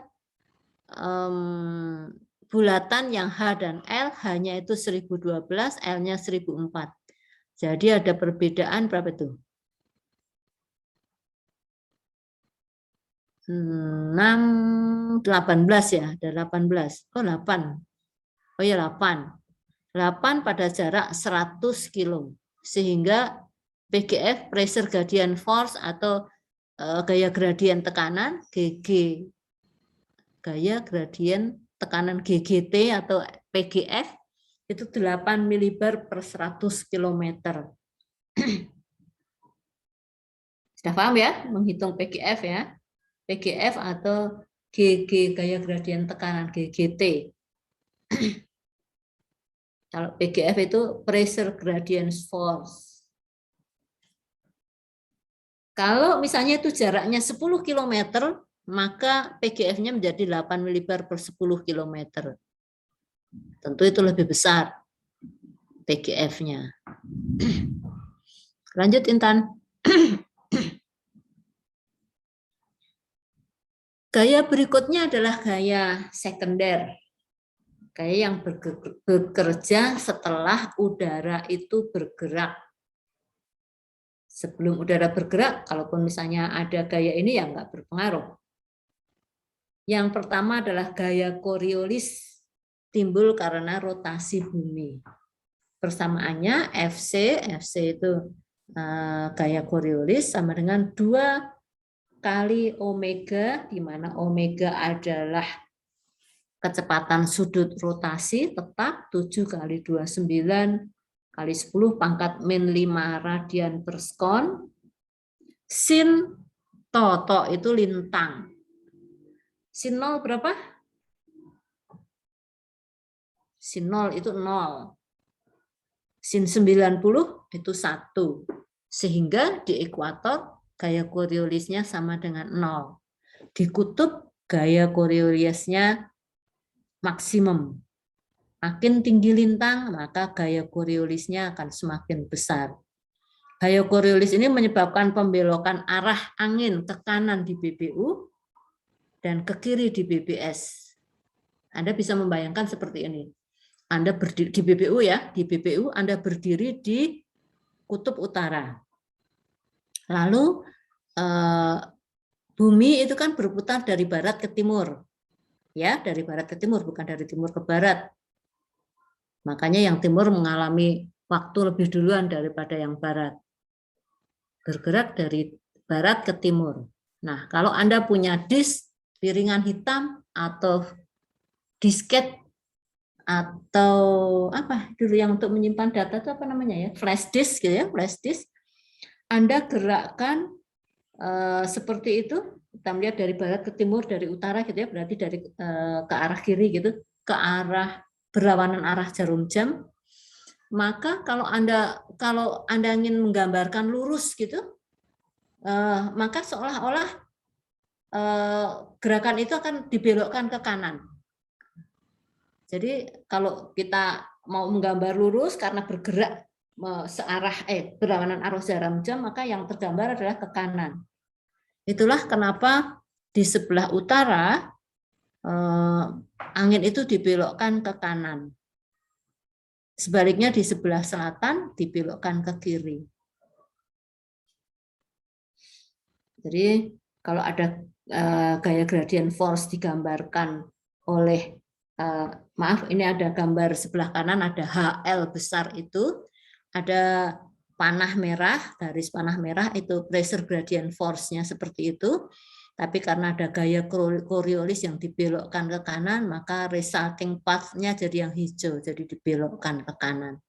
bulatan yang H dan L, H-nya itu 1012, L-nya 1004. Jadi ada perbedaan berapa itu? 6, 18 ya, ada 18. Oh 8. Oh ya 8. 8 pada jarak 100 kilo. Sehingga PGF, pressure gradient force atau gaya gradien tekanan, GG, gaya gradien tekanan GGT atau PGF, itu 8 milibar per 100 kilometer. Sudah paham ya, menghitung PGF ya? PGF atau GG, gaya gradien tekanan, GGT. Kalau PGF itu pressure gradient force. Kalau misalnya itu jaraknya 10 km, maka PGF-nya menjadi 8 milibar per 10 km. Tentu itu lebih besar PGF-nya. Lanjut Intan. Gaya berikutnya adalah gaya sekunder. Gaya yang bekerja setelah udara itu bergerak. Sebelum udara bergerak, kalaupun misalnya ada gaya ini ya nggak berpengaruh. Yang pertama adalah gaya Coriolis, timbul karena rotasi bumi. Persamaannya FC itu gaya Coriolis sama dengan 2 kali omega, di mana omega adalah kecepatan sudut rotasi tetap 7 kali 29 kali 10 pangkat min 5 radian per sekon. Sin to itu lintang. Sin 0 berapa? Sin 0 itu 0. Sin 90 itu 1. Sehingga di ekuator gaya Coriolisnya sama dengan 0. Di kutub gaya Coriolisnya maksimum. Makin tinggi lintang, maka gaya Coriolisnya akan semakin besar. Gaya Coriolis ini menyebabkan pembelokan arah angin ke kanan di BBU dan ke kiri di BBS. Anda bisa membayangkan seperti ini. Anda berdiri di BBU ya, di BBU Anda berdiri di kutub utara. Lalu bumi itu kan berputar dari barat ke timur. Ya, dari barat ke timur, bukan dari timur ke barat. Makanya yang timur mengalami waktu lebih duluan daripada yang barat. Bergerak dari barat ke timur. Nah, kalau Anda punya disk piringan hitam atau disket atau apa dulu yang untuk menyimpan data itu apa namanya ya? Flash disk gitu ya, flash disk. Anda gerakkan seperti itu, kita melihat dari barat ke timur, dari utara gitu ya, berarti dari ke arah kiri gitu, ke arah berlawanan arah jarum jam. Maka kalau Anda ingin menggambarkan lurus gitu, maka seolah-olah gerakan itu akan dibelokkan ke kanan. Jadi kalau kita mau menggambar lurus karena bergerak searah berlawanan arah jarum jam, maka yang tergambar adalah ke kanan. Itulah kenapa di sebelah utara angin itu dibelokkan ke kanan. Sebaliknya di sebelah selatan dibelokkan ke kiri. Jadi kalau ada gaya gradient force digambarkan oleh maaf, ini ada gambar sebelah kanan, ada HL besar itu, ada panah merah, garis panah merah itu pressure gradient force-nya seperti itu. Tapi karena ada gaya Coriolis yang dibelokkan ke kanan, maka resulting path-nya jadi yang hijau, jadi dibelokkan ke kanan.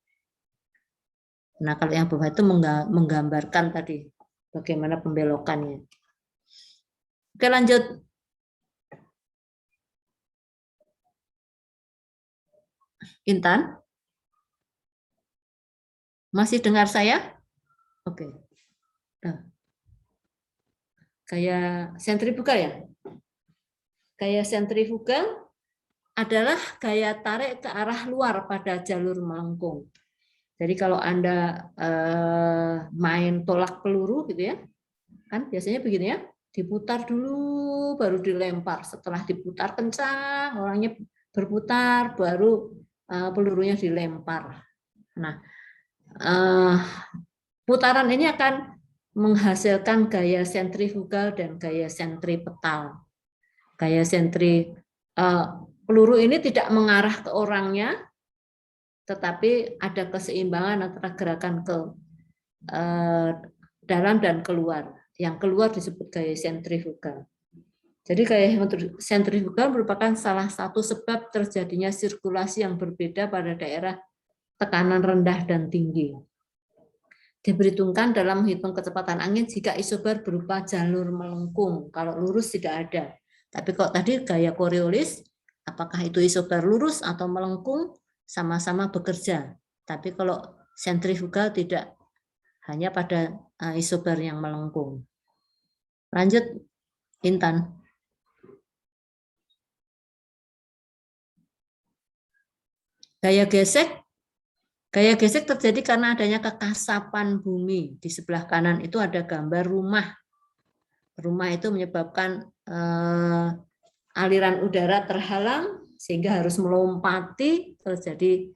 Nah, kalau yang bawah itu menggambarkan tadi bagaimana pembelokannya. Oke, lanjut. Intan? Masih dengar saya? Oke. Nah. Gaya sentrifugal ya? Gaya sentrifugal adalah gaya tarik ke arah luar pada jalur melengkung. Jadi kalau Anda main tolak peluru gitu ya, kan biasanya begini ya, diputar dulu baru dilempar. Setelah diputar kencang, orangnya berputar baru pelurunya dilempar. Nah, putaran ini akan menghasilkan gaya sentrifugal dan gaya sentripetal. Gaya peluru ini tidak mengarah ke orangnya, tetapi ada keseimbangan antara gerakan ke dalam dan keluar. Yang keluar disebut gaya sentrifugal. Jadi gaya sentrifugal merupakan salah satu sebab terjadinya sirkulasi yang berbeda pada daerah tekanan rendah dan tinggi. Diperhitungkan dalam menghitung kecepatan angin jika isobar berupa jalur melengkung. Kalau lurus tidak ada. Tapi kalau tadi gaya Coriolis, apakah itu isobar lurus atau melengkung, sama-sama bekerja. Tapi kalau sentrifugal tidak, hanya pada isobar yang melengkung. Lanjut, Intan. Gaya gesek. Gaya gesek terjadi karena adanya kekasapan bumi. Di sebelah kanan itu ada gambar rumah. Rumah itu menyebabkan aliran udara terhalang sehingga harus melompati, terjadi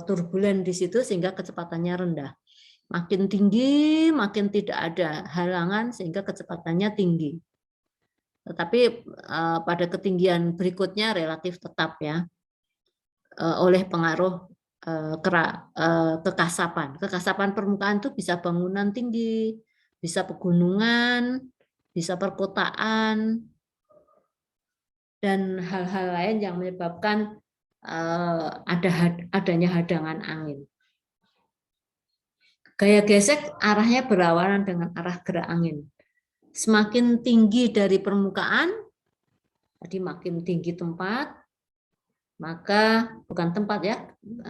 turbulen di situ sehingga kecepatannya rendah. Makin tinggi, makin tidak ada halangan sehingga kecepatannya tinggi. Tetapi pada ketinggian berikutnya relatif tetap ya, oleh pengaruh kekasapan. Kekasapan permukaan itu bisa bangunan tinggi, bisa pegunungan, bisa perkotaan, dan hal-hal lain yang menyebabkan adanya hadangan angin. Gaya gesek arahnya berlawanan dengan arah gerak angin. Semakin tinggi dari permukaan, jadi makin tinggi tempat, maka bukan tempat ya,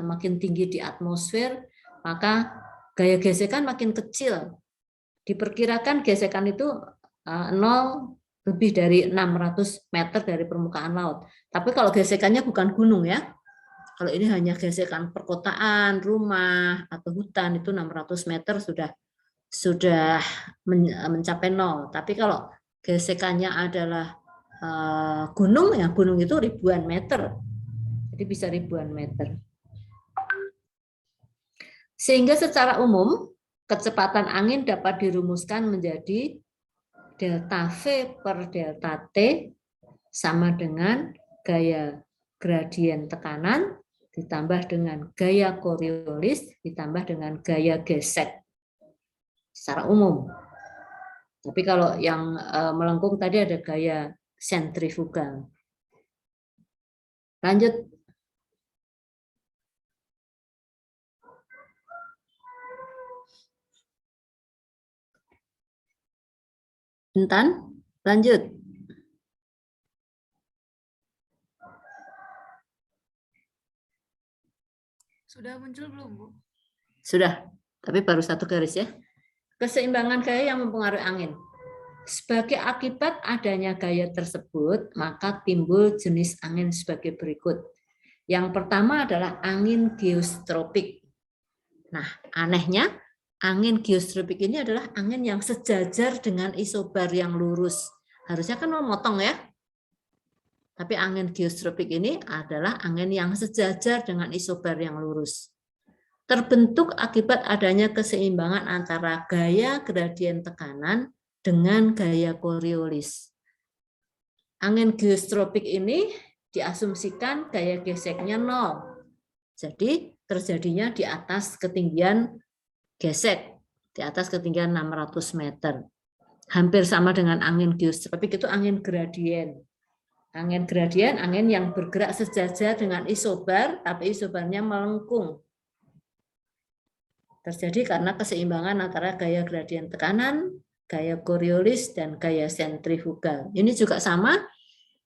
makin tinggi di atmosfer, maka gaya gesekan makin kecil. Diperkirakan gesekan itu 0 lebih dari 600 meter dari permukaan laut. Tapi kalau gesekannya bukan gunung ya, kalau ini hanya gesekan perkotaan, rumah, atau hutan, itu 600 meter sudah mencapai 0. Tapi kalau gesekannya adalah gunung, ya gunung itu ribuan meter. Jadi bisa ribuan meter. Sehingga secara umum, kecepatan angin dapat dirumuskan menjadi delta V per delta T sama dengan gaya gradien tekanan ditambah dengan gaya Coriolis ditambah dengan gaya gesek secara umum. Tapi kalau yang melengkung tadi ada gaya sentrifugal. Lanjut. Intan, lanjut. Sudah muncul belum, Bu? Sudah, tapi baru satu garis ya. Keseimbangan gaya yang mempengaruhi angin. Sebagai akibat adanya gaya tersebut, maka timbul jenis angin sebagai berikut. Yang pertama adalah angin geostropik. Nah, anehnya, angin geostropik ini adalah angin yang sejajar dengan isobar yang lurus. Harusnya kan memotong ya. Tapi angin geostropik ini adalah angin yang sejajar dengan isobar yang lurus. Terbentuk akibat adanya keseimbangan antara gaya gradien tekanan dengan gaya Coriolis. Angin geostropik ini diasumsikan gaya geseknya 0. Jadi terjadinya di atas ketinggian gesek, di atas ketinggian 600 meter. Hampir sama dengan angin geostropik, itu angin gradien. Angin gradien, angin yang bergerak sejajar dengan isobar, tapi isobarnya melengkung. Terjadi karena keseimbangan antara gaya gradien tekanan, gaya Coriolis, dan gaya sentrifugal. Ini juga sama,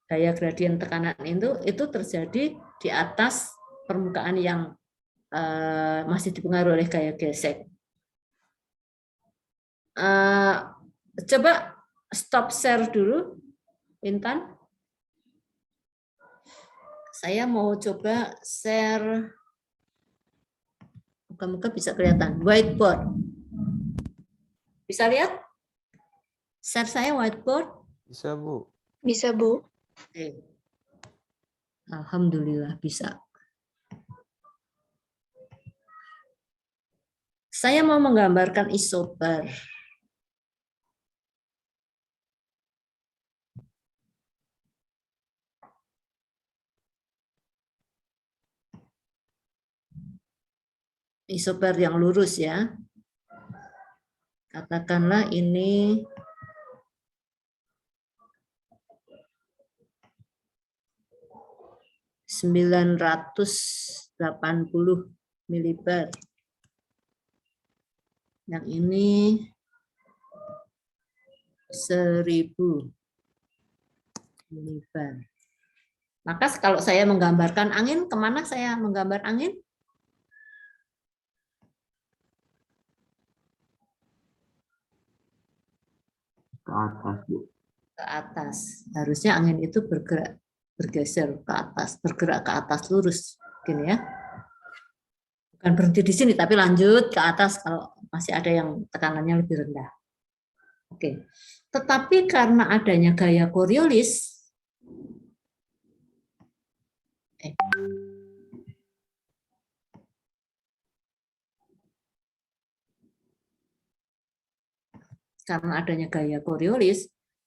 gaya gradien tekanan itu terjadi di atas permukaan yang masih dipengaruhi oleh gaya gesek. Coba stop share dulu, Intan. Saya mau coba share, moga-moga bisa kelihatan, whiteboard. Bisa lihat? Share saya whiteboard? Bisa, Bu. Bisa, Bu. Oke. Alhamdulillah bisa. Saya mau menggambarkan isobar. Isobar yang lurus ya. Katakanlah ini (980 milibar). Yang ini 1000 milibar. Maka kalau saya menggambarkan angin, kemana saya menggambar angin? Ke atas, Bu. Ke atas. Harusnya angin itu bergeser ke atas, bergerak ke atas lurus, gini ya. Bukan berhenti di sini, tapi lanjut ke atas kalau masih ada yang tekanannya lebih rendah. Oke. Tetapi karena adanya gaya Coriolis,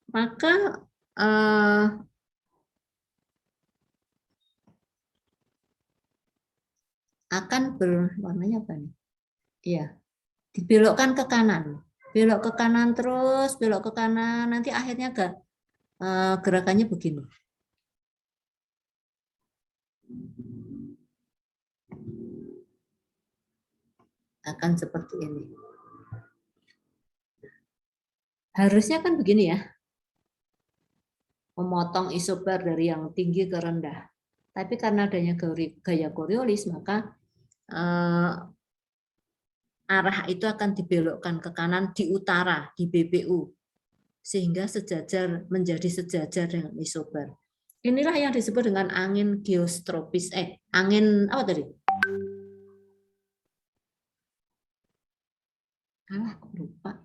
maka akan warnanya apa nih? Iya, dibelokkan ke kanan, belok ke kanan terus, belok ke kanan, nanti akhirnya gerakannya begini. Akan seperti ini. Harusnya kan begini ya, memotong isobar dari yang tinggi ke rendah. Tapi karena adanya gaya Coriolis, maka arah itu akan dibelokkan ke kanan di utara, di BPU, sehingga menjadi sejajar dengan isobar. Inilah yang disebut dengan angin geostropis. Angin apa tadi? Aku lupa.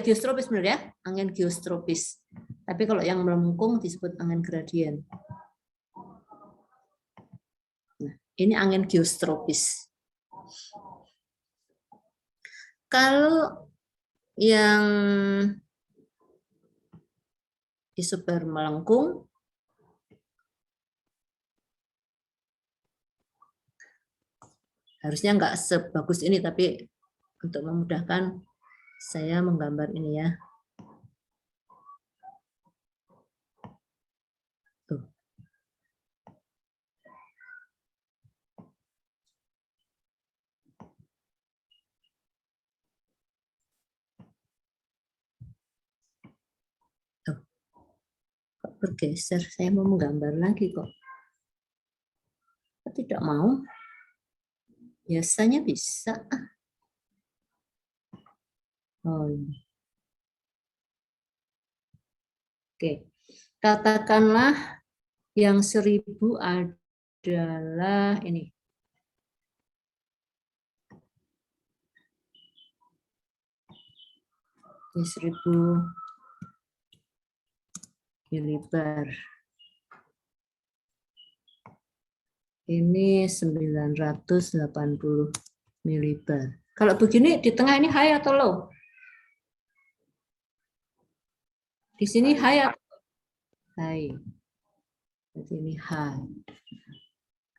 Geostropis benar ya, angin geostropis. Tapi kalau yang melengkung disebut angin gradien. Nah, ini angin geostropis. Kalau yang isobar melengkung, harusnya nggak sebagus ini, tapi untuk memudahkan saya menggambar ini ya. Tuh. Tuh. Kok bergeser? Saya mau menggambar lagi kok. Kok tidak mau? Biasanya bisa. Oh, ini. Oke, katakanlah yang 1000 adalah ini. Ini 1000 milibar. Ini 980 milibar. Kalau begini di tengah ini high atau low? Di sini high high. Jadi ini high.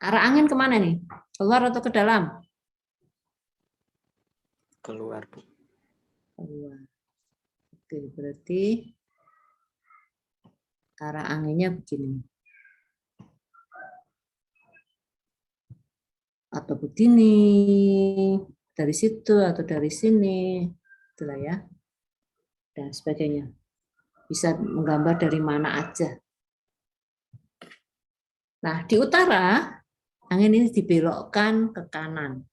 Arah angin kemana nih? Keluar atau ke dalam? Keluar, Bu. Keluar. Oke, berarti arah anginnya begini. Atau begini. Dari situ atau dari sini. Itulah ya. Dan sebagainya. Bisa menggambar dari mana aja. Nah, di utara, angin ini dibelokkan ke kanan.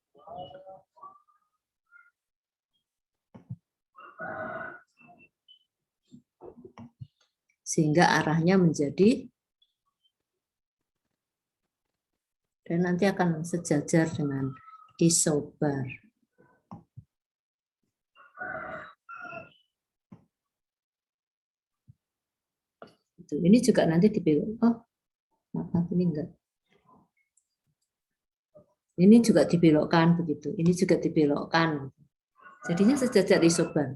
Sehingga arahnya menjadi, dan nanti akan sejajar dengan isobar. Ini juga nanti dibelok. Oh, maaf, ini enggak. Ini juga dibelokkan begitu. Ini juga dibelokkan. Jadinya sejajar isobar.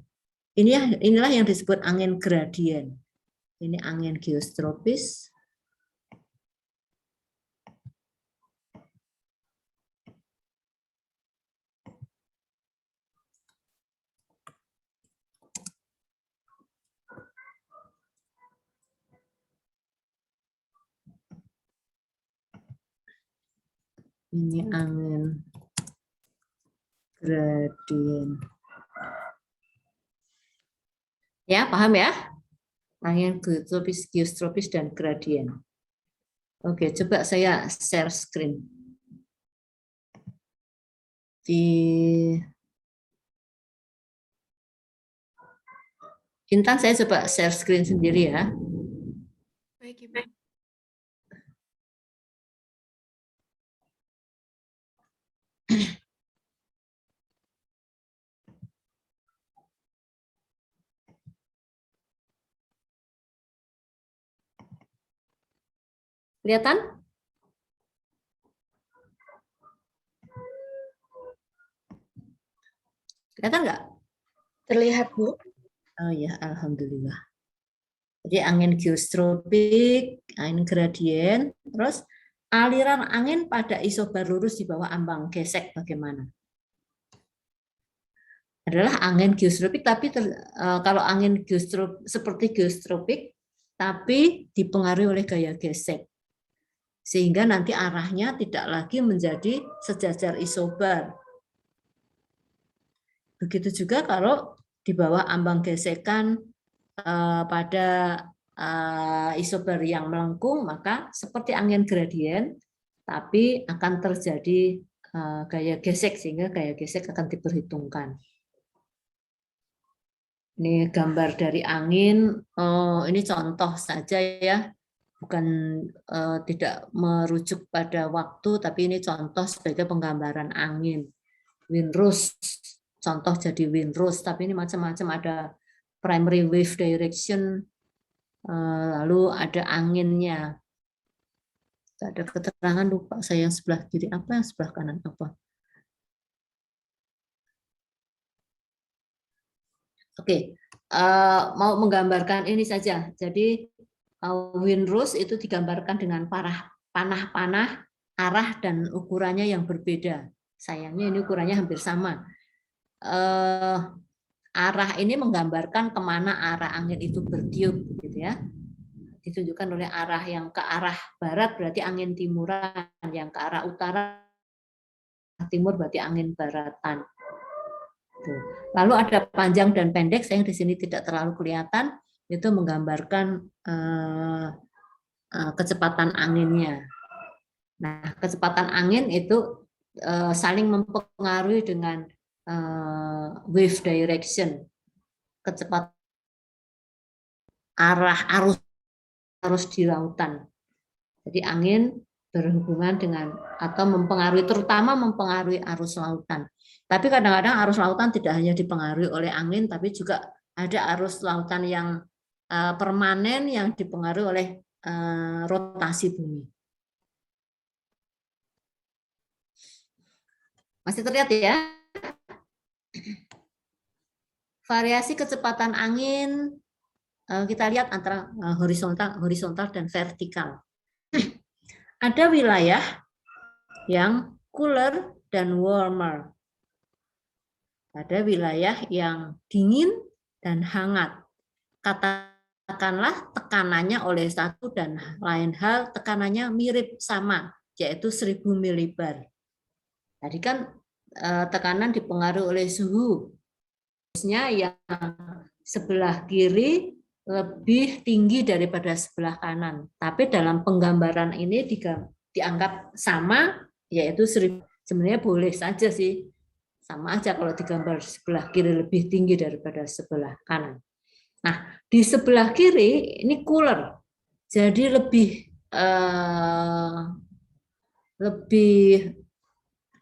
Inilah yang disebut angin gradien. Ini angin geostropis. Ini angin gradien. Ya, paham ya? Angin geostropis dan gradien. Oke, coba saya share screen. Intan, saya coba share screen sendiri ya. Baik, Ibu. Kelihatan? Kelihatan nggak? Terlihat, Bu. Oh ya, alhamdulillah. Jadi angin geostropik, angin gradien, terus aliran angin pada isobar lurus di bawah ambang gesek bagaimana? Adalah angin geostropik, tapi kalau angin seperti geostropik, tapi dipengaruhi oleh gaya gesek. Sehingga nanti arahnya tidak lagi menjadi sejajar isobar. Begitu juga kalau di bawah ambang gesekan pada isobar yang melengkung, maka seperti angin gradien, tapi akan terjadi gaya gesek, sehingga gaya gesek akan diperhitungkan. Ini gambar dari angin, ini contoh saja ya, bukan tidak merujuk pada waktu, tapi ini contoh sebagai penggambaran angin. Windrush, contoh jadi windrush, tapi ini macam-macam, ada primary wave direction, lalu ada anginnya. Ada keterangan, lupa saya yang sebelah kiri apa, yang sebelah kanan apa. Oke, mau menggambarkan ini saja. Jadi windrush itu digambarkan dengan panah-panah, arah dan ukurannya yang berbeda. Sayangnya ini ukurannya hampir sama. Arah ini menggambarkan kemana arah angin itu bertiup, gitu ya. Ditunjukkan oleh arah yang ke arah barat berarti angin timuran, yang ke arah utara timur berarti angin baratan. Lalu ada panjang dan pendek, saya di sini tidak terlalu kelihatan, itu menggambarkan kecepatan anginnya. Nah, kecepatan angin itu saling mempengaruhi dengan wave direction, kecepatan arah arus di lautan. Jadi angin berhubungan dengan atau mempengaruhi, terutama mempengaruhi arus lautan. Tapi kadang-kadang arus lautan tidak hanya dipengaruhi oleh angin, tapi juga ada arus lautan yang permanen yang dipengaruhi oleh rotasi bumi. Masih terlihat ya? Variasi kecepatan angin kita lihat antara horizontal dan vertikal. Ada wilayah yang cooler dan warmer. Ada wilayah yang dingin dan hangat. Katakanlah tekanannya oleh satu dan lain hal tekanannya mirip sama, yaitu 1000 milibar. Tadi kan tekanan dipengaruhi oleh suhu. Yang sebelah kiri lebih tinggi daripada sebelah kanan. Tapi dalam penggambaran ini dianggap sama, yaitu sebenarnya boleh saja sih. Sama aja kalau digambar sebelah kiri lebih tinggi daripada sebelah kanan. Nah, di sebelah kiri ini cooler. Jadi lebih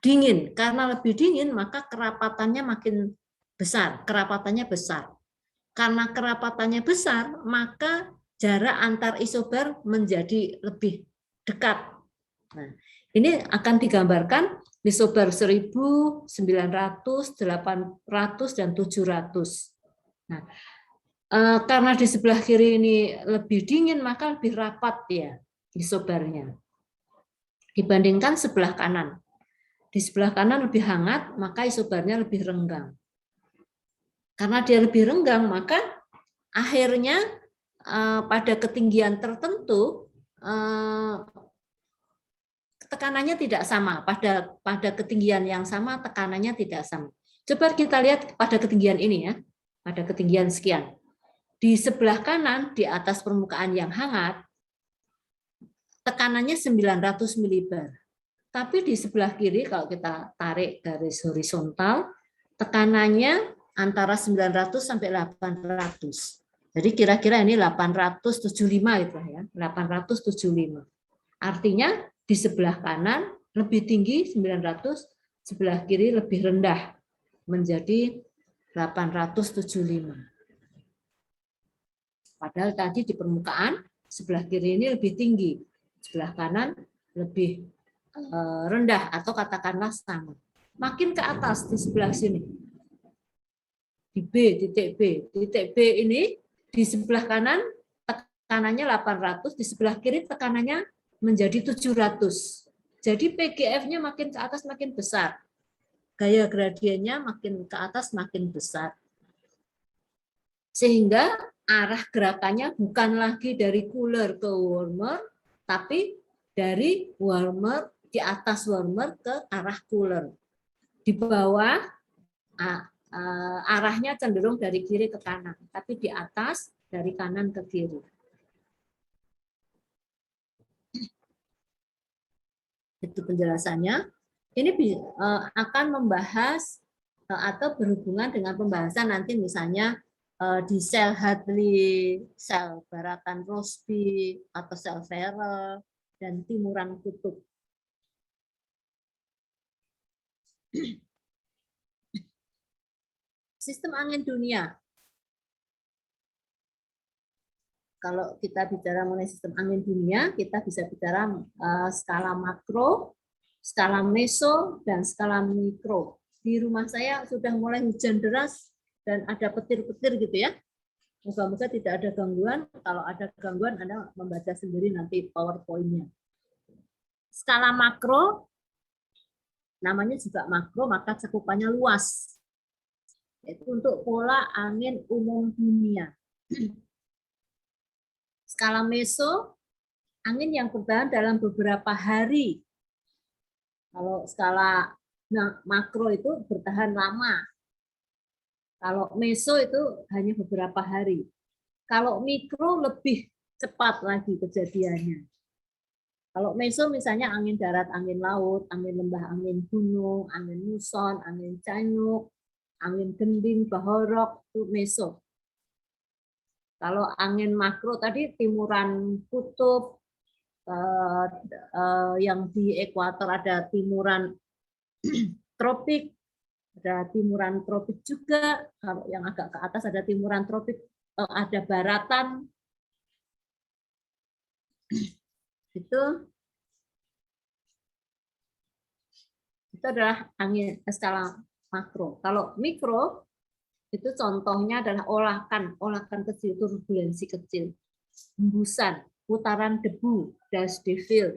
dingin. Karena lebih dingin, maka kerapatannya makin besar. Kerapatannya besar. Karena kerapatannya besar, maka jarak antar isobar menjadi lebih dekat. Nah, ini akan digambarkan isobar 1000, 900, 800, dan 700. Nah, karena di sebelah kiri ini lebih dingin, maka lebih rapat ya isobarnya dibandingkan sebelah kanan. Di sebelah kanan lebih hangat, maka isobarnya lebih renggang. Karena dia lebih renggang, maka akhirnya pada ketinggian tertentu tekanannya tidak sama. Pada ketinggian yang sama tekanannya tidak sama. Coba kita lihat pada ketinggian ini ya, pada ketinggian sekian. Di sebelah kanan di atas permukaan yang hangat tekanannya 900 milibar. Tapi di sebelah kiri kalau kita tarik garis horizontal tekanannya antara 900 sampai 800. Jadi kira-kira ini 875 itu ya, 875. Artinya di sebelah kanan lebih tinggi 900, sebelah kiri lebih rendah menjadi 875. Padahal tadi di permukaan sebelah kiri ini lebih tinggi, sebelah kanan lebih rendah atau katakanlah sama. Makin ke atas di sebelah sini. Di titik B ini di sebelah kanan tekanannya 800, di sebelah kiri tekanannya menjadi 700. Jadi PGF-nya makin ke atas makin besar. Gaya gradiennya makin ke atas makin besar. Sehingga arah gerakannya bukan lagi dari cooler ke warmer, tapi dari warmer di atas warmer ke arah cooler. Di bawah arahnya cenderung dari kiri ke kanan, tapi di atas dari kanan ke kiri. Itu penjelasannya. Ini akan membahas atau berhubungan dengan pembahasan nanti misalnya di sel Hadley, sel Baratan Rossby, atau sel Ferrel, dan timuran kutub. Sistem angin dunia. Kalau kita bicara mengenai sistem angin dunia, kita bisa bicara skala makro, skala meso, dan skala mikro. Di rumah saya sudah mulai hujan deras dan ada petir-petir gitu ya. Moga-moga tidak ada gangguan. Kalau ada gangguan, Anda membaca sendiri nanti PowerPoint-nya. Skala makro, namanya juga makro, maka cakupannya luas. Itu untuk pola angin umum dunia. Skala meso, angin yang bertahan dalam beberapa hari. Kalau skala makro itu bertahan lama. Kalau meso itu hanya beberapa hari. Kalau mikro lebih cepat lagi kejadiannya. Kalau meso misalnya angin darat, angin laut, angin lembah, angin gunung, angin muson, angin canyuk, angin gending, bahorok, itu meso. Kalau angin makro tadi timuran kutub, yang di ekuator ada timuran tropik, ada timuran tropik juga. Kalau yang agak ke atas ada timuran tropik, ada baratan. Itu adalah angin skala makro. Kalau mikro Itu contohnya adalah olakan kecil, turbulensi kecil, hembusan, putaran debu, dust devil,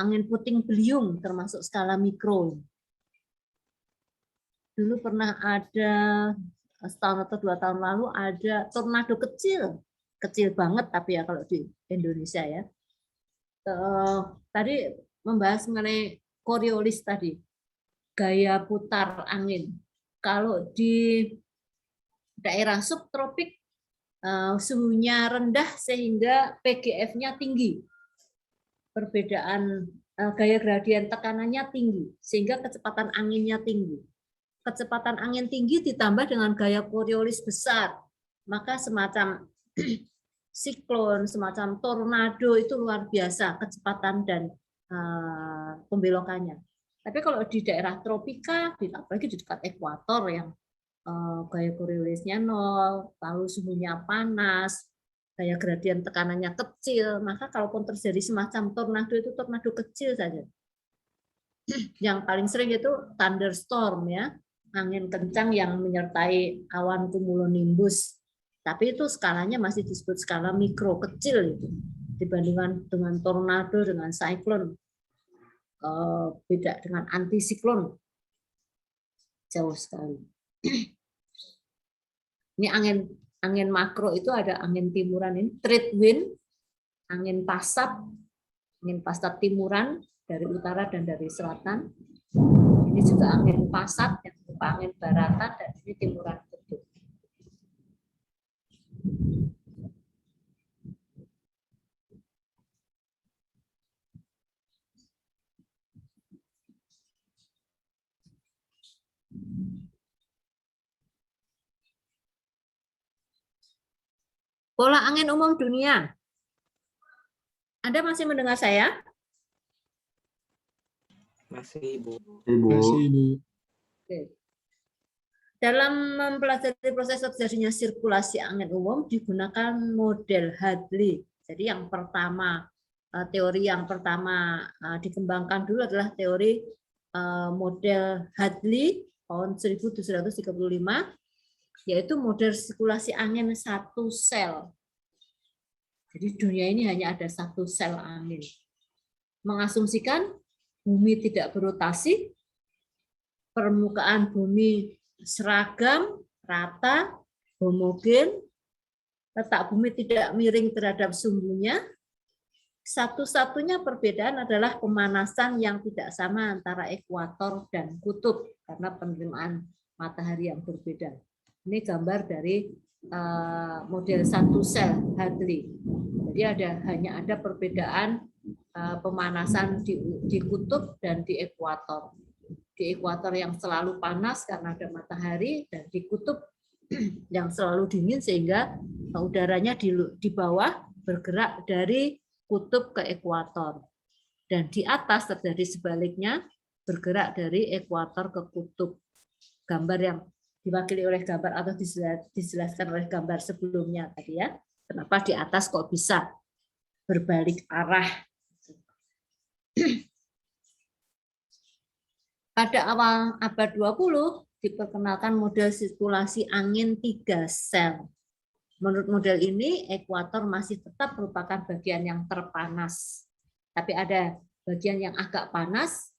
angin puting beliung termasuk skala mikro. Dulu pernah ada setahun atau 2 tahun lalu ada tornado kecil, kecil banget tapi ya kalau di Indonesia ya. Tadi membahas mengenai Coriolis tadi, gaya putar angin. Kalau di daerah subtropik suhunya rendah sehingga PGF-nya tinggi. Perbedaan gaya gradien tekanannya tinggi sehingga kecepatan anginnya tinggi. Kecepatan angin tinggi ditambah dengan gaya Coriolis besar, maka semacam siklon, semacam tornado itu luar biasa kecepatan dan pembelokannya. Tapi kalau di daerah tropika, apalagi di dekat ekuator yang gaya Coriolisnya 0, lalu suhunya panas, gaya gradien tekanannya kecil, maka kalaupun terjadi semacam tornado itu tornado kecil saja. Yang paling sering itu thunderstorm ya, angin kencang yang menyertai awan cumulonimbus. Tapi itu skalanya masih disebut skala mikro, kecil itu. Dibandingkan dengan tornado, dengan siklon, beda dengan antisiklon, jauh sekali. Ini angin makro itu ada angin timuran ini, trade wind, angin pasat timuran dari utara dan dari selatan. Ini juga angin pasat yang berupa angin baratan dan ini timuran kutub. Pola angin umum dunia. Anda masih mendengar saya? Masih, Bu. Masih, Ibu. Oke. Dalam mempelajari proses terjadinya sirkulasi angin umum digunakan model Hadley. Jadi yang pertama, teori yang pertama dikembangkan dulu adalah teori model Hadley tahun 1735, yaitu model sirkulasi angin satu sel. Jadi dunia ini hanya ada satu sel angin. Mengasumsikan bumi tidak berotasi, permukaan bumi seragam, rata, homogen, letak bumi tidak miring terhadap sumbunya. Satu-satunya perbedaan adalah pemanasan yang tidak sama antara ekuator dan kutub karena penerimaan matahari yang berbeda. Ini gambar dari model satu sel Hadley. Jadi hanya ada perbedaan pemanasan di kutub dan di ekuator. Di ekuator yang selalu panas karena ada matahari, dan di kutub yang selalu dingin sehingga udaranya di bawah bergerak dari kutub ke ekuator. Dan di atas terjadi sebaliknya, bergerak dari ekuator ke kutub. Gambar yang diwakili oleh gambar atau dijelaskan oleh gambar sebelumnya tadi ya. Kenapa di atas kok bisa berbalik arah? Pada awal abad 20 diperkenalkan model sirkulasi angin 3 sel. Menurut model ini, ekuator masih tetap merupakan bagian yang terpanas. Tapi ada bagian yang agak panas,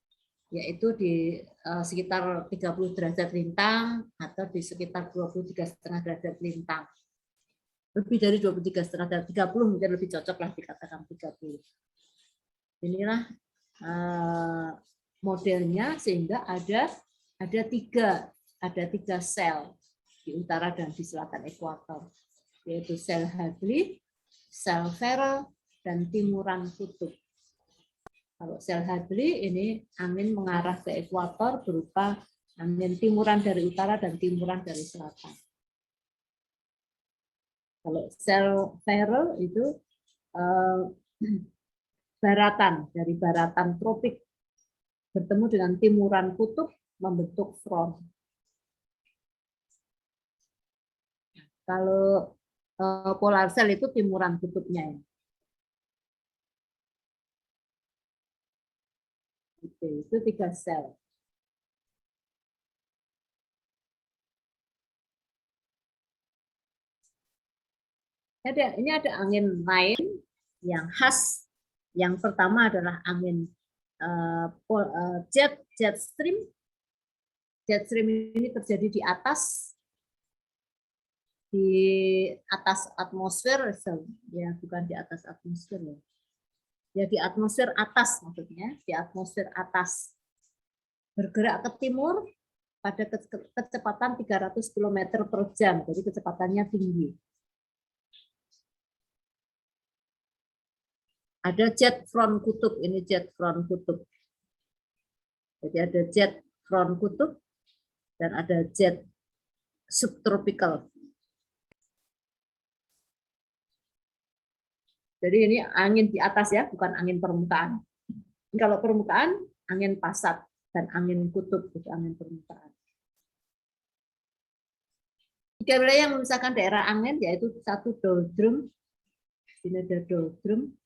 yaitu di sekitar 30 derajat lintang atau di sekitar 23,5 derajat lintang. Lebih dari 23,5 derajat, 30 mungkin lebih cocok lah dikatakan 30. Inilah modelnya sehingga ada tiga sel di utara dan di selatan ekuator, yaitu sel Hadley, sel Ferrel, dan timuran kutub. Kalau sel Hadley ini angin mengarah ke ekuator berupa angin timuran dari utara dan timuran dari selatan. Kalau sel Ferrel itu baratan, dari baratan tropik bertemu dengan timuran kutub membentuk front. Kalau polar cell itu timuran kutubnya ya. Itu 3 sel. Ini ada angin lain yang khas. Yang pertama adalah angin jet stream. Jet stream ini terjadi di atas atmosfer, ya bukan di atas atmosfer ya. Ya di atmosfer atas maksudnya, di atmosfer atas. Bergerak ke timur pada kecepatan 300 km per jam, jadi kecepatannya tinggi. Ada jet front kutub, ini jet front kutub. Jadi ada jet front kutub dan ada jet subtropical. Jadi ini angin di atas ya, bukan angin permukaan. Kalau permukaan, angin pasat dan angin kutub itu angin permukaan. Tiga wilayah yang memisahkan daerah angin yaitu satu doldrum, ini ada doldrum,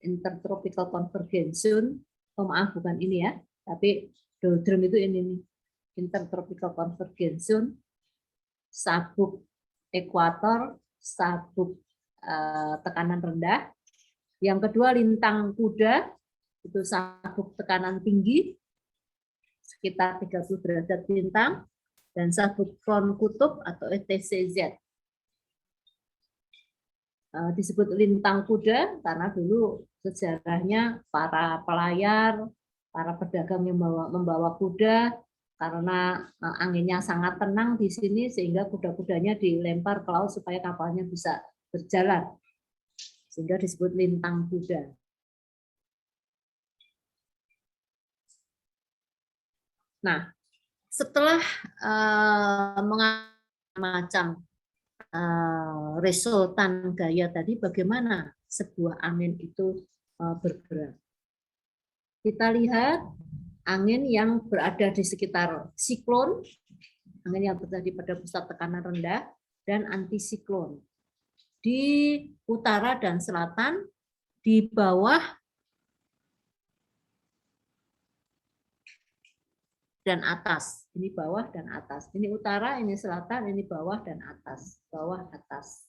intertropical convergence zone. Oh maaf, bukan ini ya, tapi doldrum itu ini nih, intertropical convergence zone, sabuk ekuator, sabuk tekanan rendah. Yang kedua lintang kuda, itu sabuk tekanan tinggi sekitar 30 derajat lintang, dan sabuk front kutub atau ETCZ. Disebut lintang kuda karena dulu sejarahnya para pelayar, para pedagang yang membawa kuda, karena anginnya sangat tenang di sini sehingga kuda-kudanya dilempar ke laut supaya kapalnya bisa berjalan, sehingga disebut lintang kuda. Nah, setelah macam resultan gaya tadi, bagaimana sebuah angin itu bergerak. Kita lihat angin yang berada di sekitar siklon, angin yang berada pada pusat tekanan rendah, dan antisiklon. Di utara dan selatan, di bawah dan atas. Ini bawah dan atas. Ini utara, ini selatan, ini bawah dan atas. Bawah, atas.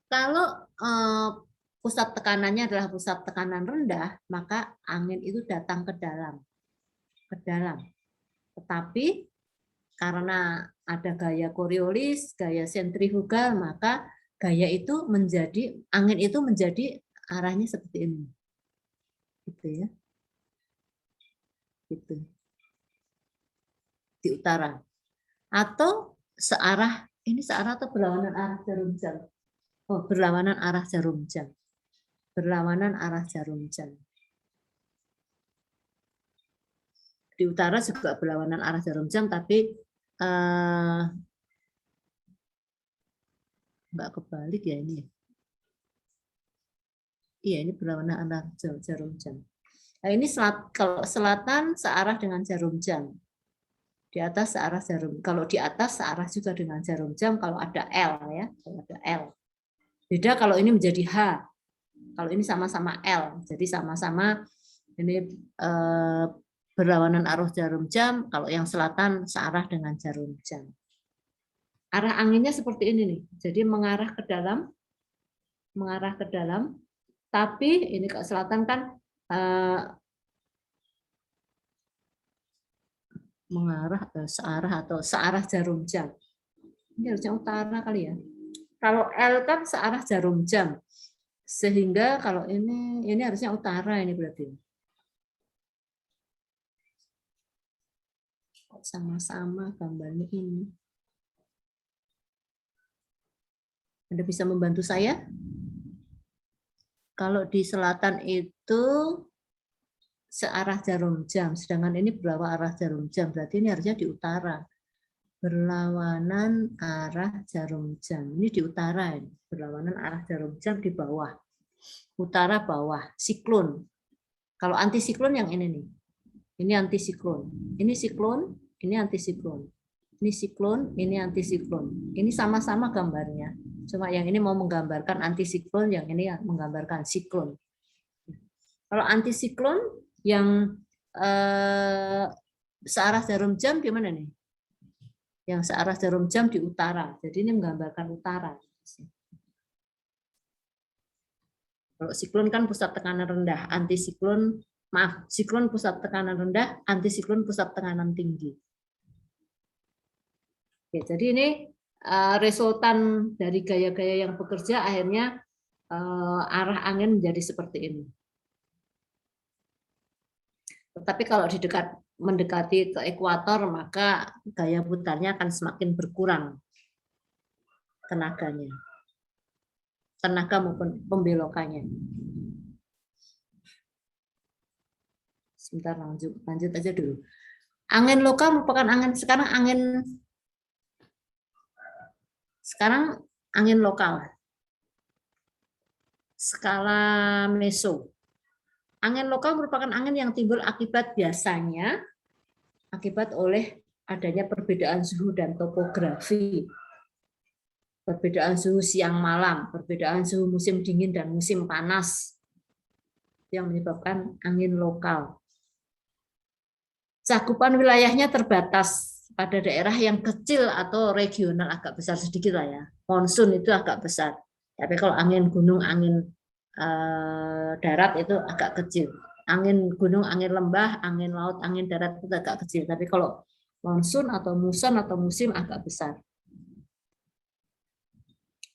Kalau pusat tekanannya adalah pusat tekanan rendah, maka angin itu datang ke dalam. Ke dalam. Tetapi karena ada gaya Coriolis, gaya sentrifugal, maka gaya itu menjadi, angin itu menjadi arahnya seperti ini. Gitu ya. Gitu. Di utara. Atau searah, ini searah atau berlawanan arah jarum jam? Oh, berlawanan arah jarum jam. Berlawanan arah jarum jam. Di utara juga berlawanan arah jarum jam, tapi nggak kebalik ya ini. Iya, ini berlawanan arah jarum jam. Nah, ini kalau selatan searah dengan jarum jam. Di atas searah jarum. Kalau di atas searah juga dengan jarum jam kalau ada L ya, kalau ada L. Beda kalau ini menjadi H. Kalau ini sama-sama L. Jadi sama-sama ini berlawanan arah jarum jam, kalau yang selatan searah dengan jarum jam. Arah anginnya seperti ini nih. Jadi mengarah ke dalam, tapi ini ke selatan kan mengarah searah atau searah jarum jam. Ini harusnya utara kali ya. Kalau L kan searah jarum jam. Sehingga kalau ini harusnya utara ini berarti. Sama-sama gambarnya ini. Anda bisa membantu saya? Kalau di selatan itu searah jarum jam, sedangkan ini berlawanan arah jarum jam, berarti ini harusnya di utara. Berlawanan arah jarum jam. Ini di utara ini. Berlawanan arah jarum jam di bawah. Utara bawah, siklon. Kalau antisiklon yang ini nih. Ini antisiklon. Ini siklon. Ini antisiklon. Ini siklon, ini antisiklon. Ini sama-sama gambarnya. Cuma yang ini mau menggambarkan antisiklon, yang ini menggambarkan siklon. Kalau antisiklon yang searah jarum jam gimana nih? Yang searah jarum jam di utara. Jadi ini menggambarkan utara. Kalau siklon kan pusat tekanan rendah, antisiklon, maaf, siklon pusat tekanan rendah, antisiklon pusat tekanan tinggi. Oke, jadi ini resultan dari gaya-gaya yang bekerja akhirnya arah angin menjadi seperti ini. Tetapi kalau mendekati ke ekuator, maka gaya putarnya akan semakin berkurang tenaganya. Tenaga maupun pembelokannya. Sebentar, lanjut aja dulu. Angin lokal merupakan angin, sekarang angin lokal. Skala meso. Angin lokal merupakan angin yang timbul akibat oleh adanya perbedaan suhu dan topografi. Perbedaan suhu siang malam, perbedaan suhu musim dingin dan musim panas yang menyebabkan angin lokal. Cakupan wilayahnya terbatas pada daerah yang kecil atau regional, agak besar sedikit lah ya. Monsun itu agak besar. Tapi kalau angin gunung, angin darat itu agak kecil. Angin gunung, angin lembah, angin laut, angin darat itu agak kecil. Tapi kalau monsun atau muson atau musim agak besar.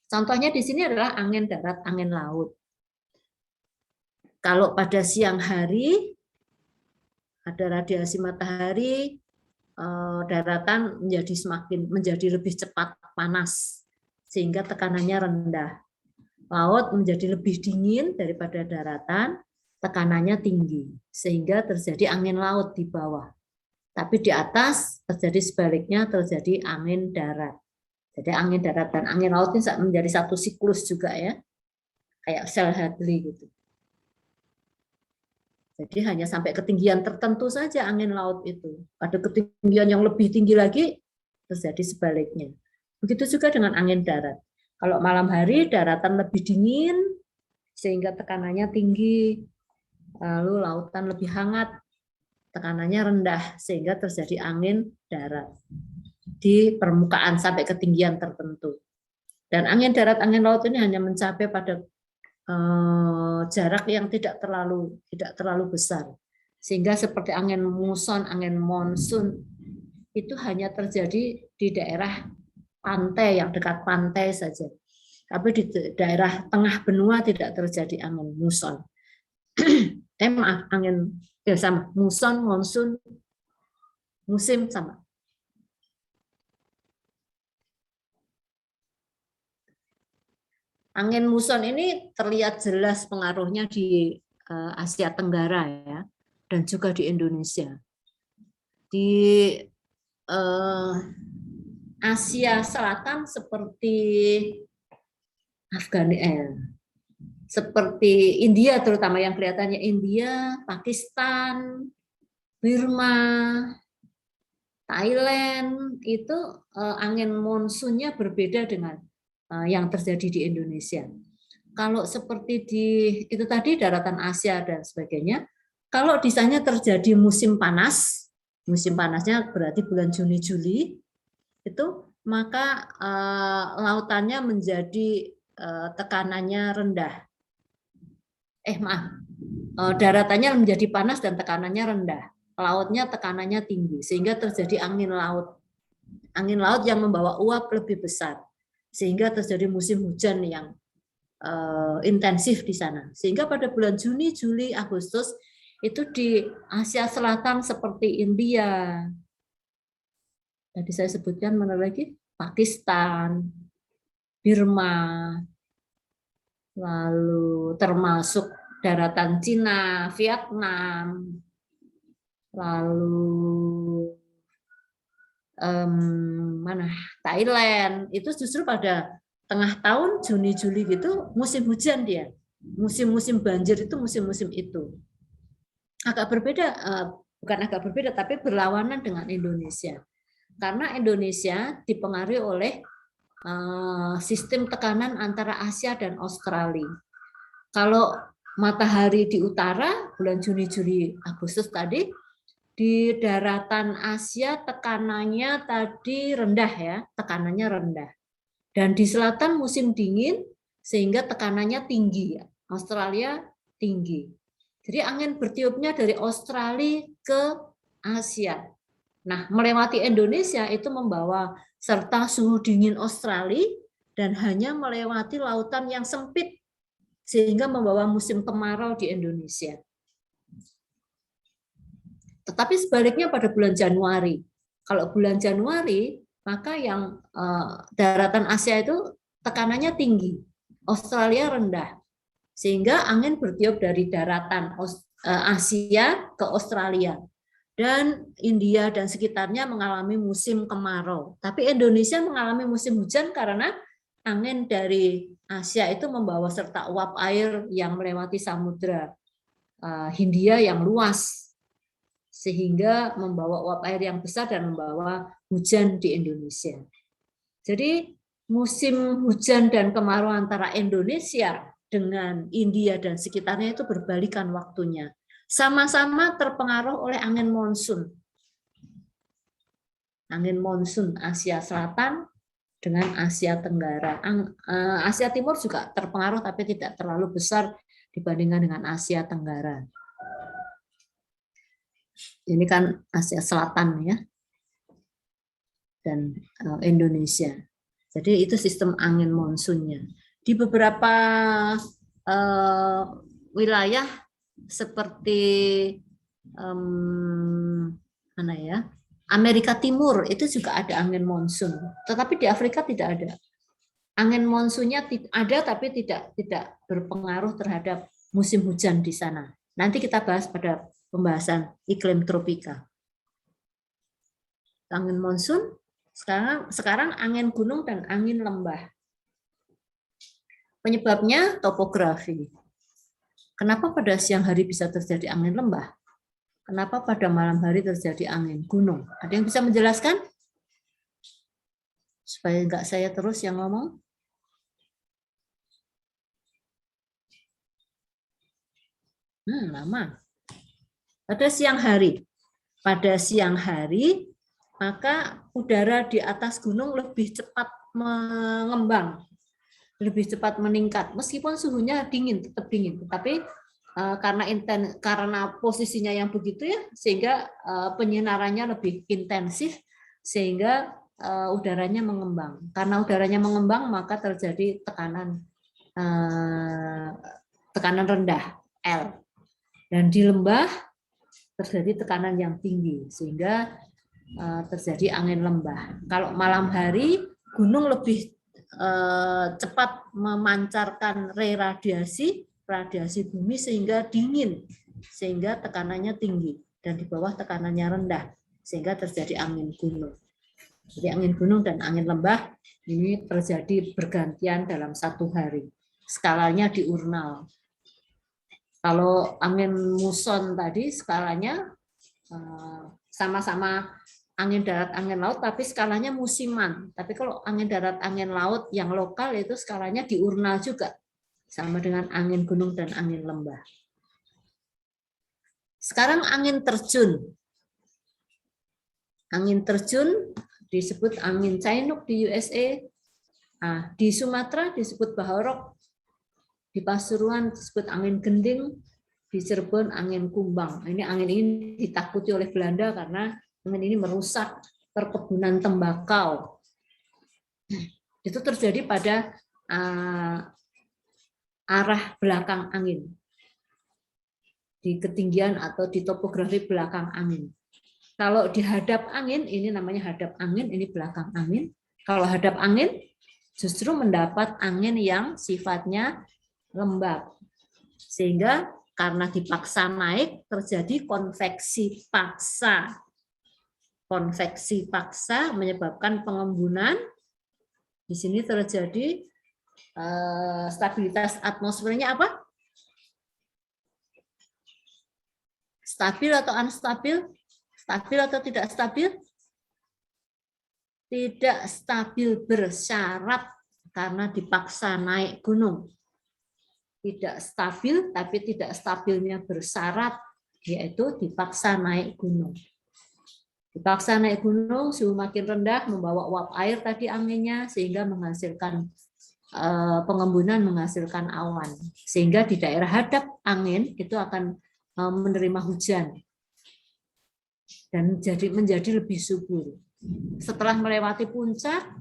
Contohnya di sini adalah angin darat, angin laut. Kalau pada siang hari ada radiasi matahari, daratan menjadi lebih cepat panas sehingga tekanannya rendah. Laut menjadi lebih dingin daripada daratan, tekanannya tinggi sehingga terjadi angin laut di bawah. Tapi di atas terjadi sebaliknya, terjadi angin darat. Jadi angin darat dan angin laut ini menjadi satu siklus juga ya, kayak sel Hadley gitu. Jadi hanya sampai ketinggian tertentu saja angin laut itu. Pada ketinggian yang lebih tinggi lagi terjadi sebaliknya. Begitu juga dengan angin darat. Kalau malam hari daratan lebih dingin sehingga tekanannya tinggi, lalu lautan lebih hangat, tekanannya rendah sehingga terjadi angin darat di permukaan sampai ketinggian tertentu. Dan angin darat, angin laut ini hanya mencapai pada jarak yang tidak terlalu besar, sehingga seperti angin muson, angin monsun itu hanya terjadi di daerah pantai yang dekat pantai saja. Tapi di daerah tengah benua tidak terjadi angin muson. Angin sama, muson, monsun, musim sama. Angin muson ini terlihat jelas pengaruhnya di Asia Tenggara ya, dan juga di Indonesia. Di Asia Selatan seperti seperti India, terutama yang kelihatannya India, Pakistan, Burma, Thailand, itu angin monsunnya berbeda dengan yang terjadi di Indonesia. Kalau seperti di itu tadi daratan Asia dan sebagainya, kalau di sana terjadi musim panas, musim panasnya berarti bulan Juni Juli, itu maka lautannya menjadi tekanannya rendah. Daratannya menjadi panas dan tekanannya rendah. Lautnya tekanannya tinggi sehingga terjadi angin laut. Angin laut yang membawa uap lebih besar sehingga terjadi musim hujan yang intensif di sana. Sehingga pada bulan Juni, Juli, Agustus itu di Asia Selatan seperti India. Tadi saya sebutkan mana lagi? Pakistan, Burma, lalu termasuk daratan Cina, Vietnam, lalu Thailand, itu justru pada tengah tahun Juni Juli gitu musim hujan dia, musim-musim banjir itu musim-musim itu agak berbeda, bukan agak berbeda tapi berlawanan dengan Indonesia, karena Indonesia dipengaruhi oleh sistem tekanan antara Asia dan Australia. Kalau matahari di utara bulan Juni Juli Agustus tadi di daratan Asia tekanannya tadi rendah ya, tekanannya rendah. Dan di selatan musim dingin sehingga tekanannya tinggi. Australia tinggi. Jadi angin bertiupnya dari Australia ke Asia. Nah, melewati Indonesia itu membawa serta suhu dingin Australia dan hanya melewati lautan yang sempit sehingga membawa musim kemarau di Indonesia. Tetapi sebaliknya pada bulan Januari. Kalau bulan Januari, maka yang daratan Asia itu tekanannya tinggi, Australia rendah. Sehingga angin bertiup dari daratan Asia ke Australia. Dan India dan sekitarnya mengalami musim kemarau. Tapi Indonesia mengalami musim hujan karena angin dari Asia itu membawa serta uap air yang melewati samudra Hindia yang luas, sehingga membawa uap air yang besar dan membawa hujan di Indonesia. Jadi musim hujan dan kemarau antara Indonesia dengan India dan sekitarnya itu berbalikan waktunya. Sama-sama terpengaruh oleh angin monsun. Angin monsun Asia Selatan dengan Asia Tenggara. Asia Timur juga terpengaruh tapi tidak terlalu besar dibandingkan dengan Asia Tenggara. Ini kan Asia Selatan ya. Dan Indonesia. Jadi itu sistem angin monsunnya. Di beberapa wilayah seperti mana ya, Amerika Timur itu juga ada angin monsun, tetapi di Afrika tidak ada. Angin monsunnya ada tapi tidak berpengaruh terhadap musim hujan di sana. Nanti kita bahas pada pembahasan iklim tropika. Angin monsun, sekarang angin gunung dan angin lembah. Penyebabnya topografi. Kenapa pada siang hari bisa terjadi angin lembah? Kenapa pada malam hari terjadi angin gunung? Ada yang bisa menjelaskan? Supaya enggak saya terus yang ngomong. Lama. Pada siang hari. Pada siang hari, maka udara di atas gunung lebih cepat mengembang, lebih cepat meningkat. Meskipun suhunya dingin, tetap dingin. Tetapi karena posisinya yang begitu ya, sehingga penyinarannya lebih intensif, sehingga udaranya mengembang. Karena udaranya mengembang, maka terjadi tekanan rendah L. Dan di lembah terjadi tekanan yang tinggi, sehingga terjadi angin lembah. Kalau malam hari, gunung lebih cepat memancarkan radiasi bumi sehingga dingin, sehingga tekanannya tinggi, dan di bawah tekanannya rendah, sehingga terjadi angin gunung. Jadi angin gunung dan angin lembah ini terjadi bergantian dalam satu hari. Skalanya diurnal. Kalau angin muson tadi skalanya sama-sama angin darat, angin laut, tapi skalanya musiman. Tapi kalau angin darat, angin laut yang lokal itu skalanya diurnal juga, sama dengan angin gunung dan angin lembah. Sekarang angin terjun. Angin terjun disebut angin Chinook di USA, di Sumatera disebut Bahorok, di Pasuruan disebut angin gending, di Cirebon angin kumbang. Ini angin ini ditakuti oleh Belanda karena angin ini merusak perkebunan tembakau. Itu terjadi pada arah belakang angin, di ketinggian atau di topografi belakang angin. Kalau di hadap angin, ini namanya hadap angin, ini belakang angin. Kalau hadap angin, justru mendapat angin yang sifatnya lembab. Sehingga karena dipaksa naik, terjadi konveksi paksa. Konveksi paksa menyebabkan pengembunan. Di sini terjadi stabilitas atmosfernya apa? Stabil atau unstabil? Stabil atau tidak stabil? Tidak stabil bersyarat karena dipaksa naik gunung. Tidak stabil, tapi tidak stabilnya bersyarat yaitu dipaksa naik gunung. Dipaksa naik gunung, suhu makin rendah, membawa uap air tadi anginnya, sehingga menghasilkan pengembunan, menghasilkan awan. Sehingga di daerah hadap angin itu akan menerima hujan dan menjadi lebih subur. Setelah melewati puncak,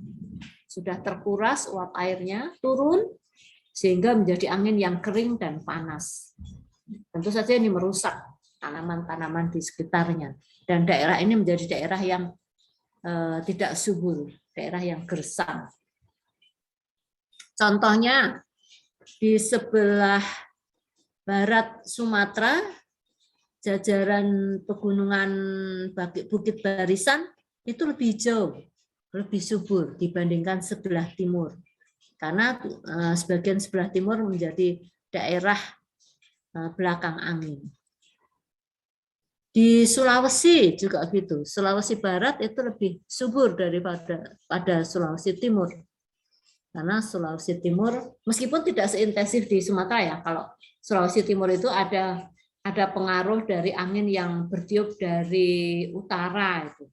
sudah terkuras uap airnya, turun, sehingga menjadi angin yang kering dan panas. Tentu saja ini merusak tanaman-tanaman di sekitarnya. Dan daerah ini menjadi daerah yang tidak subur, daerah yang gersang. Contohnya, di sebelah barat Sumatera, jajaran pegunungan Bukit Barisan itu lebih hijau, lebih subur dibandingkan sebelah timur. Karena sebagian sebelah timur menjadi daerah belakang angin. Di Sulawesi juga gitu. Sulawesi Barat itu lebih subur daripada Sulawesi Timur. Karena Sulawesi Timur, meskipun tidak seintensif di Sumatera ya, kalau Sulawesi Timur itu ada pengaruh dari angin yang bertiup dari utara, itu,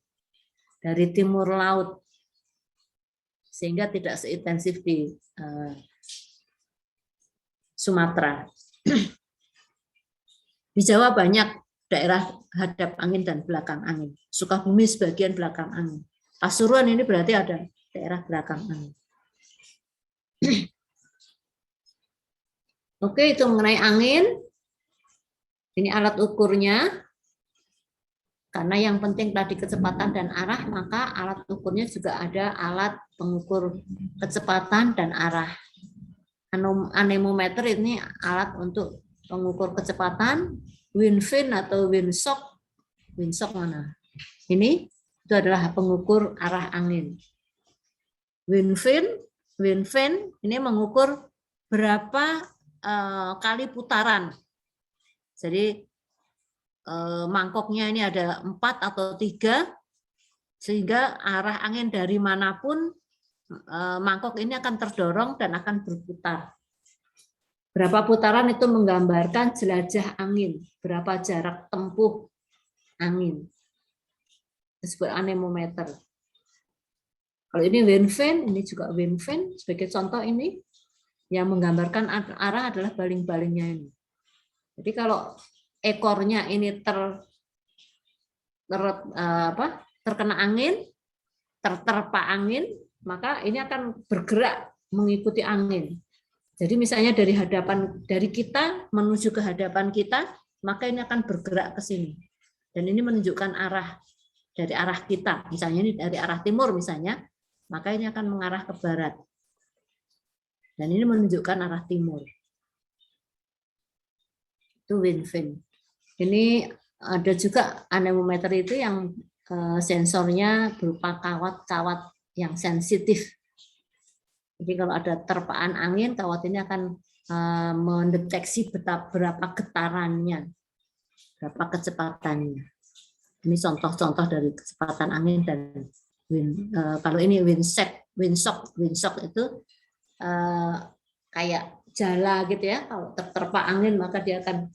dari timur laut, sehingga tidak seintensif di Sumatera. Di Jawa banyak daerah hadap angin dan belakang angin. Sukabumi sebagian belakang angin. Pasuruan ini berarti ada daerah belakang angin. Oke, itu mengenai angin. Ini alat ukurnya. Karena yang penting tadi kecepatan dan arah, maka alat ukurnya juga ada alat pengukur kecepatan dan arah. Anemometer ini alat untuk pengukur kecepatan. Windvane atau windshock mana? Ini itu adalah pengukur arah angin. Windvane ini mengukur berapa kali putaran. Jadi mangkoknya ini ada 4 atau 3, sehingga arah angin dari manapun mangkok ini akan terdorong dan akan berputar. Berapa putaran itu menggambarkan jelajah angin, berapa jarak tempuh angin. Disebut anemometer. Kalau ini windvane, ini juga windvane. Sebagai contoh ini, yang menggambarkan arah adalah baling-balingnya ini. Jadi kalau ekornya ini terkena angin, terterpa angin, maka ini akan bergerak mengikuti angin. Jadi misalnya dari kita menuju ke hadapan kita, maka ini akan bergerak ke sini. Dan ini menunjukkan arah dari arah kita. Misalnya ini dari arah timur misalnya, maka ini akan mengarah ke barat. Dan ini menunjukkan arah timur. Itu windvane. Ini ada juga anemometer itu yang sensornya berupa kawat-kawat yang sensitif. Jadi kalau ada terpaan angin, kawat ini akan mendeteksi berapa getarannya, berapa kecepatannya. Ini contoh-contoh dari kecepatan angin dan kalau ini windshock itu kayak jala gitu ya. Kalau terpa angin maka dia akan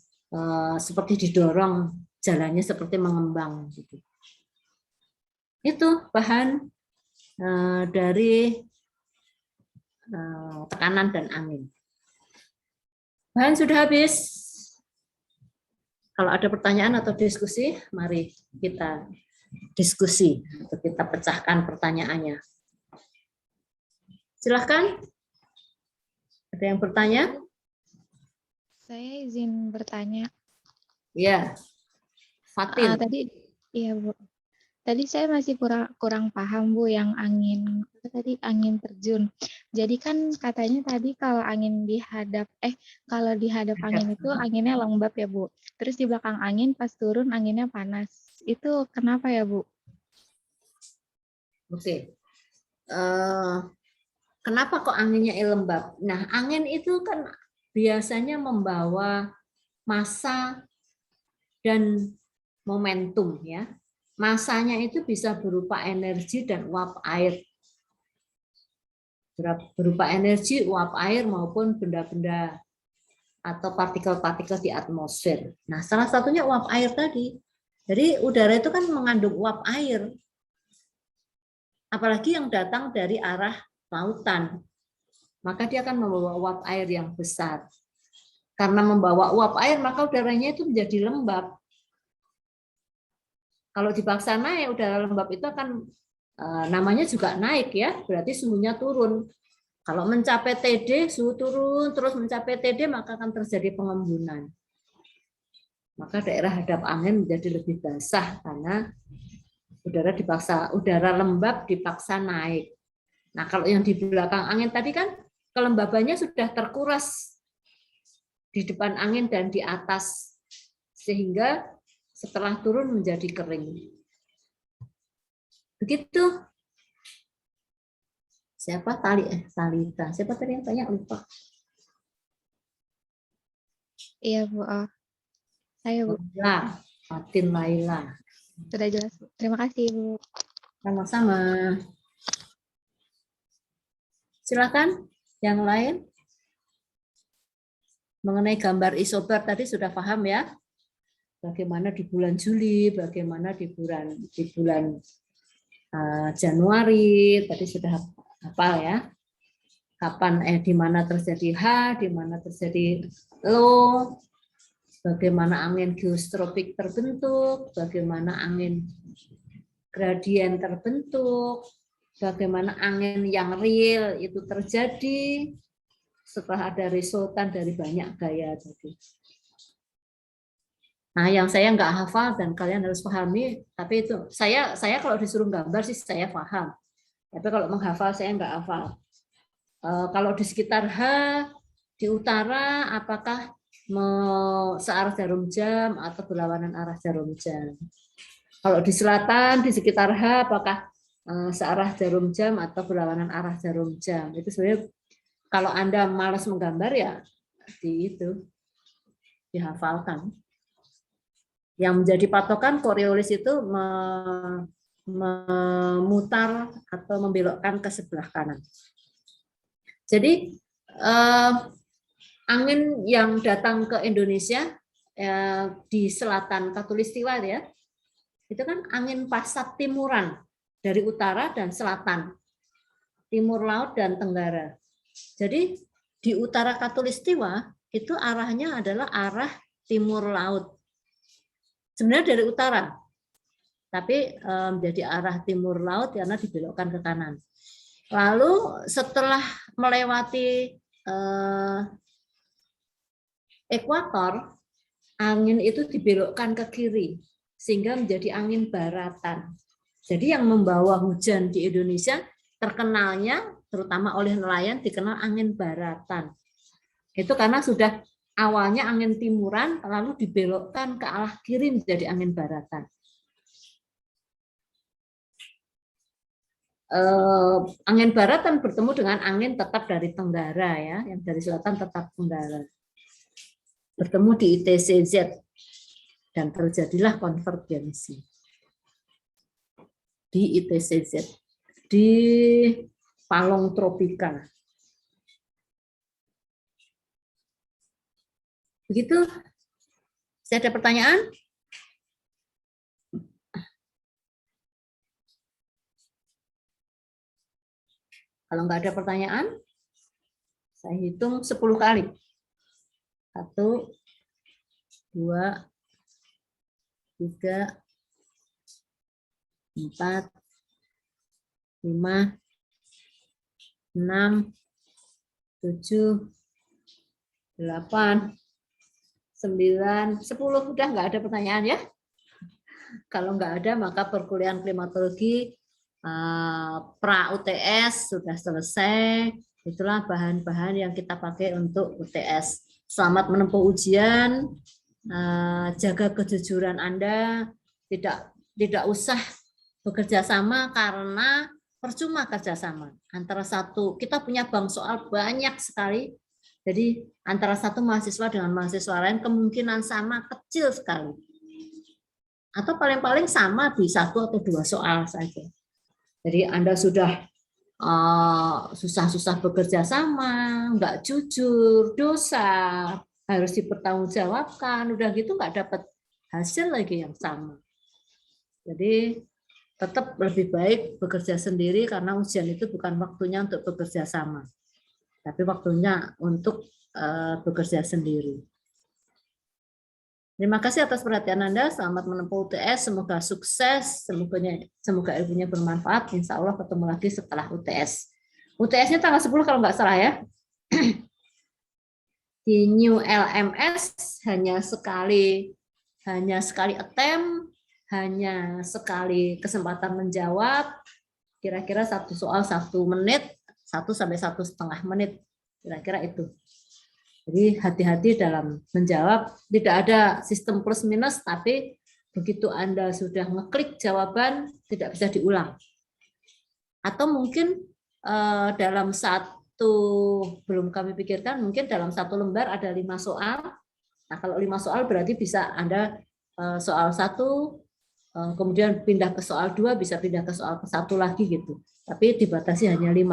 seperti didorong, jalannya seperti mengembang gitu. Itu bahan dari tekanan dan angin. Bahan sudah habis. Kalau ada pertanyaan atau diskusi, mari kita diskusi atau kita pecahkan pertanyaannya. Silahkan. Ada yang bertanya? Saya izin bertanya. Ya, Fatin. Iya Bu. Tadi saya masih kurang paham Bu yang angin terjun. Jadi kan katanya tadi kalau dihadap angin itu anginnya lembab ya Bu. Terus di belakang angin pas turun anginnya panas. Itu kenapa ya Bu? Oke. Kenapa kok anginnya lembab? Nah, angin itu kan biasanya membawa massa dan momentum ya. Masanya itu bisa berupa energi dan uap air. Berupa energi, uap air maupun benda-benda atau partikel-partikel di atmosfer. Nah, salah satunya uap air tadi. Jadi udara itu kan mengandung uap air. Apalagi yang datang dari arah lautan. Maka dia akan membawa uap air yang besar. Karena membawa uap air, maka udaranya itu menjadi lembab. Kalau dipaksa naik, udara lembab itu akan namanya juga naik ya, berarti suhunya turun. Kalau mencapai TD, suhu turun, terus mencapai TD, maka akan terjadi pengembunan. Maka daerah hadap angin menjadi lebih basah karena udara lembab dipaksa naik. Nah, kalau yang di belakang angin tadi kan kelembabannya sudah terkuras di depan angin dan di atas, sehingga setelah turun menjadi kering. Begitu. Siapa Talita? Siapa tadi yang tanya, lupa. Iya, Bu. Saya, Bu. Laila, Fatin Laila. Sudah jelas, Bu. Terima kasih, Bu. Sama-sama. Silakan yang lain. Mengenai gambar isobar tadi sudah paham ya? Bagaimana di bulan Juli, bagaimana di bulan Januari, tadi sudah hafal ya. Kapan di mana terjadi H, di mana terjadi low, bagaimana angin geostropik terbentuk, bagaimana angin gradien terbentuk, bagaimana angin yang real itu terjadi setelah ada resultan dari banyak gaya tadi. Nah, yang saya nggak hafal dan kalian harus pahami, tapi itu saya kalau disuruh gambar sih saya paham. Tapi kalau menghafal saya nggak hafal. Kalau di sekitar H, di utara, apakah searah jarum jam atau berlawanan arah jarum jam? Kalau di selatan, di sekitar H, apakah searah jarum jam atau berlawanan arah jarum jam? Itu sebenarnya kalau Anda malas menggambar ya dihafalkan. Yang menjadi patokan Coriolis itu memutar atau membelokkan ke sebelah kanan. Jadi angin yang datang ke Indonesia di selatan Katulistiwa ya, itu kan angin pasat timuran dari utara dan selatan, timur laut dan tenggara. Jadi di utara Katulistiwa itu arahnya adalah arah timur laut. Sebenarnya dari utara, tapi menjadi arah timur laut karena dibelokkan ke kanan. Lalu setelah melewati ekuator, angin itu dibelokkan ke kiri, sehingga menjadi angin baratan. Jadi yang membawa hujan di Indonesia terkenalnya, terutama oleh nelayan, dikenal angin baratan. Itu karena sudah awalnya angin timuran, lalu dibelokkan ke arah kiri menjadi angin baratan. Angin baratan bertemu dengan angin tetap dari tenggara ya, yang dari selatan tetap tenggara. Bertemu di ITCZ dan terjadilah konvergensi di ITCZ di palung tropika. Begitu? Saya ada pertanyaan? Kalau nggak ada pertanyaan, saya hitung 10 kali. 1, 2, 3, 4, 5, 6, 7, 8, 9, 10. Udah nggak ada pertanyaan ya? Kalau nggak ada, maka perkuliahan klimatologi pra UTS sudah selesai. Itulah bahan-bahan yang kita pakai untuk UTS. Selamat menempuh ujian. Jaga kejujuran Anda. Tidak usah bekerja sama karena percuma kerjasama. Antara satu, kita punya bank soal banyak sekali. Jadi antara satu mahasiswa dengan mahasiswa lain kemungkinan sama kecil sekali. Atau paling-paling sama di 1 atau 2 soal saja. Jadi Anda sudah susah-susah bekerja sama, nggak jujur, dosa, harus dipertanggungjawabkan, udah gitu nggak dapat hasil lagi yang sama. Jadi tetap lebih baik bekerja sendiri karena ujian itu bukan waktunya untuk bekerja sama, tapi waktunya untuk bekerja sendiri. Terima kasih atas perhatian Anda. Selamat menempuh UTS. Semoga sukses. Semoga ilmunya bermanfaat. Insya Allah ketemu lagi setelah UTS. UTS-nya tanggal 10 kalau nggak salah ya. Di New LMS hanya sekali attempt, hanya sekali kesempatan menjawab. Kira-kira satu soal 1 menit, 1 sampai 1,5 menit. Kira-kira itu. Jadi hati-hati dalam menjawab, tidak ada sistem plus minus, tapi begitu Anda sudah ngeklik jawaban, tidak bisa diulang. Atau mungkin dalam satu, belum kami pikirkan, mungkin dalam satu lembar ada 5 soal. Nah kalau 5 soal berarti bisa Anda soal 1, kemudian pindah ke soal 2, bisa pindah ke soal ke 1 lagi gitu. Tapi dibatasi hanya 5.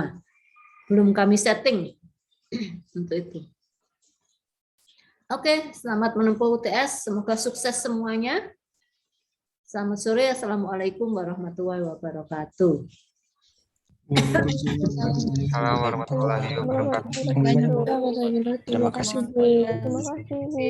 Belum kami setting untuk itu. Oke, selamat menempuh UTS. Semoga sukses semuanya. Selamat sore. Assalamualaikum warahmatullahi wabarakatuh. Assalamualaikum warahmatullahi wabarakatuh. Terima kasih, Bu.